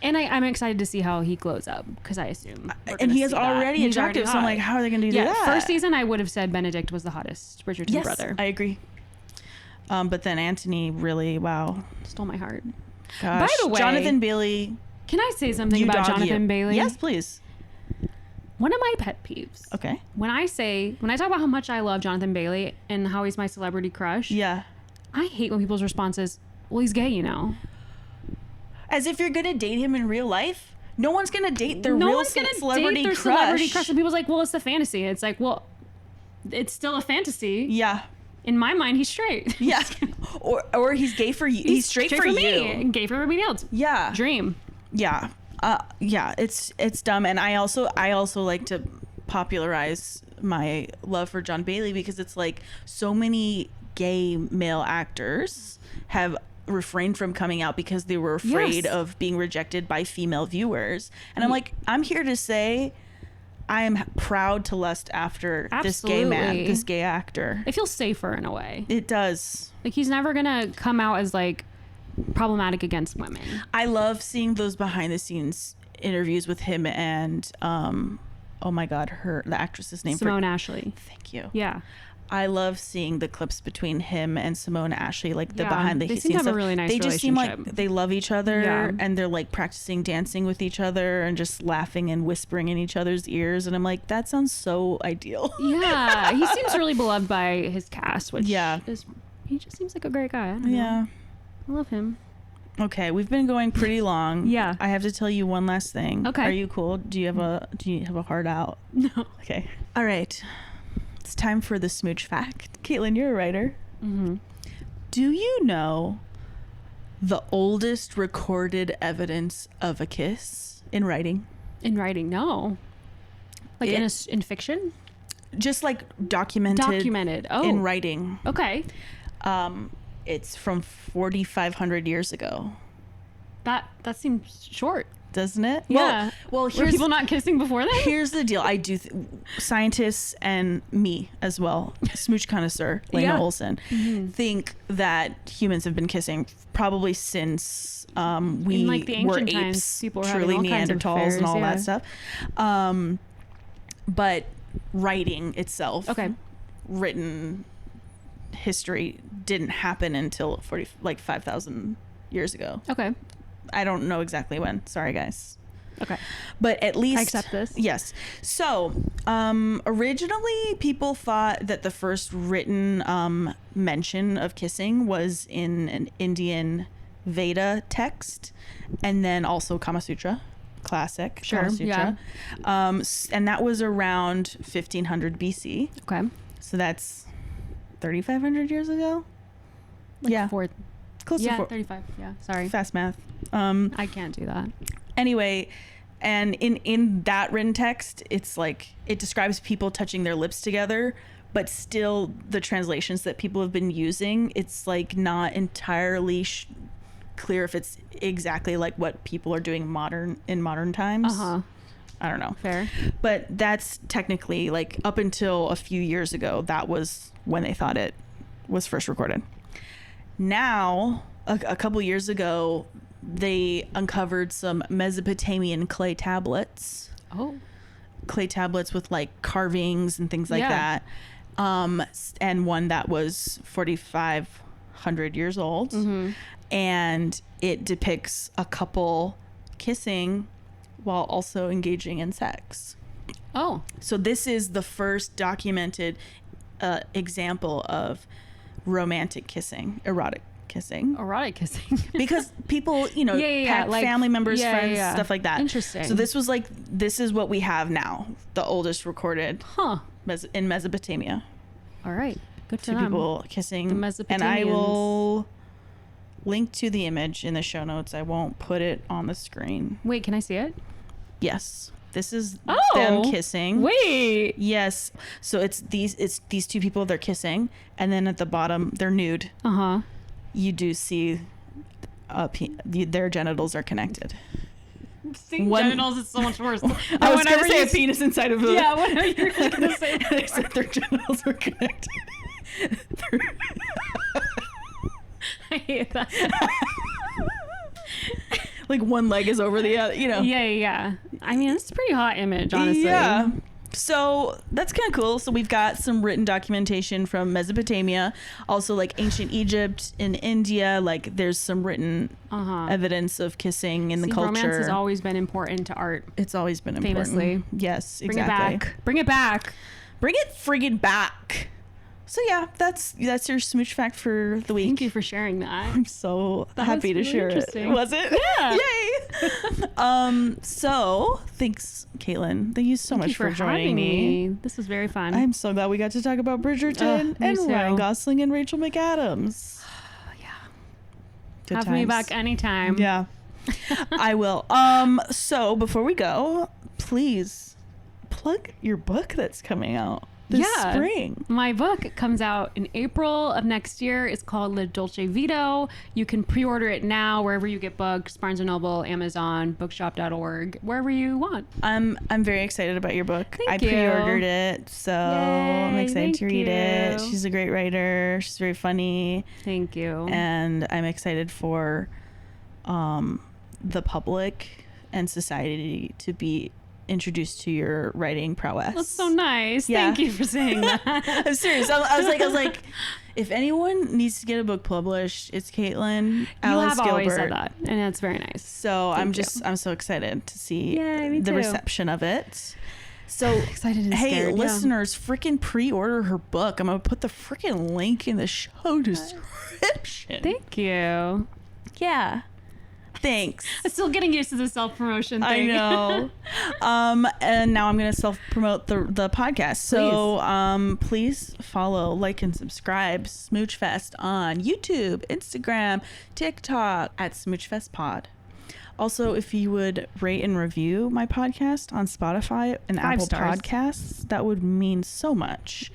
A: And I'm excited to see how he glows up because I assume.
B: And he is already attractive, so I'm like, how are they going to do that?
A: First season, I would have said Benedict was the hottest Bridgerton brother.
B: I agree. But then Anthony really, wow.
A: Stole my heart.
B: Gosh.
A: By the way,
B: Jonathan Bailey.
A: Can I say something about Jonathan Bailey?
B: Yes, please.
A: One of my pet peeves.
B: Okay.
A: When I talk about how much I love Jonathan Bailey and how he's my celebrity crush.
B: Yeah.
A: I hate when people's response is, well, he's gay,
B: As if you're going to date him in real life? No one's going to date their
A: no
B: real
A: one's gonna
B: celebrity
A: date their
B: crush.
A: celebrity crush. And people's like, well, it's a fantasy. It's like, well, it's still a fantasy.
B: Yeah.
A: In my mind, he's straight.
B: Yeah. or he's gay for you. He's straight for
A: me
B: you.
A: and gay for everybody else.
B: Yeah.
A: Dream.
B: Yeah. It's dumb. And I also like to popularize my love for John Bailey because it's like so many gay male actors have refrained from coming out because they were afraid of being rejected by female viewers. And I'm like, I'm here to say I am proud to lust after this gay man, this gay actor.
A: It feels safer in a way.
B: It does.
A: Like he's never gonna come out as like problematic against women.
B: I love seeing those behind the scenes interviews with him and oh my god, the actress's name,
A: Simone Ashley.
B: Thank you.
A: Yeah.
B: I love seeing the clips between him and Simone Ashley, like the
A: Yeah,
B: behind the
A: they
B: scenes
A: seem to have
B: stuff.
A: a really nice
B: They just seem like
A: relationship.
B: they love each other,
A: Yeah.
B: and they're like practicing dancing with each other and just laughing and whispering in each other's ears. And I'm like, that sounds so ideal.
A: Yeah. He seems really beloved by his cast, which he just seems like a great guy. I don't know.
B: Yeah.
A: I love him.
B: Okay, we've been going pretty long.
A: Yeah.
B: I have to tell you one last thing.
A: Okay.
B: Are you cool? Do you have a heart out?
A: No.
B: Okay. All right. It's time for the Smooch Fact. Caitlin, you're a writer.
A: Mm-hmm.
B: Do you know the oldest recorded evidence of a kiss in writing?
A: In writing, no. Like in fiction?
B: Just like documented.
A: Oh.
B: In writing.
A: Okay.
B: It's from 4,500 years ago.
A: That seems short.
B: Doesn't it?
A: Yeah.
B: Well,
A: Were
B: here's
A: people not kissing before then?
B: Here's the deal. I do scientists and me as well, smooch connoisseur Lena Olson, think that humans have been kissing probably since we
A: in like the
B: were
A: ancient
B: apes,
A: times, people were
B: truly
A: having all kinds of
B: Neanderthals
A: affairs,
B: and all
A: yeah.
B: that stuff. But writing itself, written history didn't happen until 5,000 years ago.
A: Okay.
B: I don't know exactly when. Sorry, guys.
A: Okay.
B: But at least
A: I accept this.
B: Yes. So, originally people thought that the first written mention of kissing was in an Indian Veda text, and then also Kama Sutra, classic
A: Sure,
B: Kama Sutra. And that was around 1500 BC.
A: Okay.
B: So that's 3,500 years ago.
A: Like
B: Close to
A: 35. Yeah. Sorry.
B: fast math.
A: I can't do that.
B: Anyway, and in that written text, it's like it describes people touching their lips together, but still the translations that people have been using, it's like not entirely clear if it's exactly like what people are doing in modern times. I don't know.
A: Fair.
B: But that's technically like up until a few years ago, that was when they thought it was first recorded. Now, a couple years ago, they uncovered some Mesopotamian clay tablets.
A: Oh.
B: Clay tablets with like carvings and things like that. And one that was 4,500 years old. Mm-hmm. And it depicts a couple kissing while also engaging in sex.
A: Oh.
B: So this is the first documented example of romantic kissing, erotic kissing. Because people, pack
A: like,
B: family members, friends, stuff like that.
A: Interesting.
B: So this is what we have now, the oldest recorded in Mesopotamia.
A: All right. Good for
B: Two
A: them.
B: people kissing.
A: The Mesopotamians.
B: And I will link to the image in the show notes. I won't put it on the screen.
A: Wait, can I see it?
B: Yes. This is them kissing.
A: Wait.
B: Yes. So it's these two people, they're kissing, and then at the bottom they're nude. You do see their genitals are connected.
A: Seeing genitals is so much worse.
B: I was going to say a penis inside of a...
A: Yeah, whatever you're going to say.
B: I said their genitals are connected.
A: I hate that.
B: Like one leg is over the other,
A: Yeah. I mean, it's a pretty hot image, honestly.
B: Yeah. So that's kind of cool. So we've got some written documentation from Mesopotamia, also like ancient Egypt and India. Like there's some written evidence of kissing in the culture.
A: Romance has always been important to art.
B: It's always been important.
A: Famously.
B: Yes,
A: Bring
B: exactly.
A: it back. Bring it back.
B: Bring it friggin' back. So yeah, that's your smooch fact for the week.
A: Thank you for sharing that.
B: I'm so happy to share it. Was it?
A: Yeah.
B: Yay. So thanks, Caitlin. Thank you so much for joining me.
A: This was very fun.
B: I'm so glad we got to talk about Bridgerton and Ryan Gosling and Rachel McAdams.
A: Yeah.
B: Good
A: Have
B: times.
A: me back anytime.
B: Yeah. I will. So before we go, please plug your book that's coming out this spring.
A: My book comes out in April of next year. It's called Le Dolce Vito. You can pre-order it now wherever you get books, Barnes & Noble, Amazon, bookshop.org, wherever you want.
B: I'm very excited about your book.
A: Thank
B: I
A: you.
B: pre-ordered it, so I'm excited to read it.
A: you.
B: She's a great writer. She's very funny.
A: Thank you.
B: And I'm excited for the public and society to be introduced to your writing prowess.
A: That's so nice.
B: Yeah.
A: Thank you for saying that.
B: I'm serious. I was like, if anyone needs to get a book published, it's Caitlin Alice
A: You have always
B: Gilbert.
A: said that, and that's very nice.
B: So I'm so excited to see
A: me
B: the
A: too.
B: reception of it. So
A: Excited and
B: hey,
A: scared, yeah.
B: listeners, freaking pre-order her book. I'm gonna put the freaking link in the show description.
A: Thank you.
B: Yeah. Thanks.
A: I'm still getting used to the self-promotion
B: I
A: thing.
B: know. And now I'm going to self-promote the podcast. So please follow, like, and subscribe Smooch Fest on YouTube, Instagram, TikTok at Smooch Fest Pod. Also, if you would rate and review my podcast on Spotify and
A: 5
B: Apple
A: stars.
B: Podcasts, that would mean so much.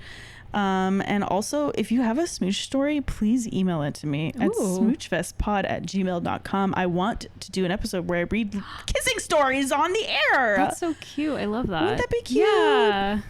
B: And also, if you have a smooch story, please email it to me at smoochfestpod@gmail.com. I want to do an episode where I read kissing stories on the air.
A: That's so cute. I love that.
B: Wouldn't that be cute?
A: Yeah.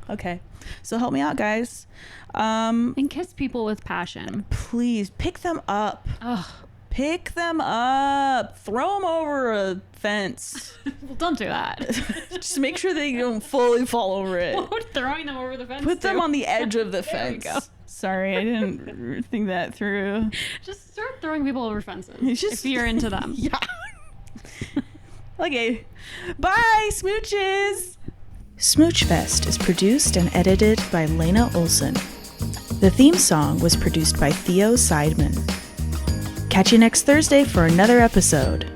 B: Okay. So help me out, guys.
A: And kiss people with passion.
B: Please pick them up.
A: Ugh.
B: Pick them up. Throw them over a fence.
A: Well, don't do that.
B: Just make sure they don't fully fall over it.
A: What would throwing them over the fence
B: Put them
A: do?
B: on the edge of the
A: There we
B: fence.
A: go.
B: Sorry, I didn't think that through.
A: Just start throwing people over fences
B: Just-
A: if you're into them.
B: Yeah. Okay. Bye, smooches. Smooch Fest is produced and edited by Lena Olson. The theme song was produced by Theo Seidman. Catch you next Thursday for another episode.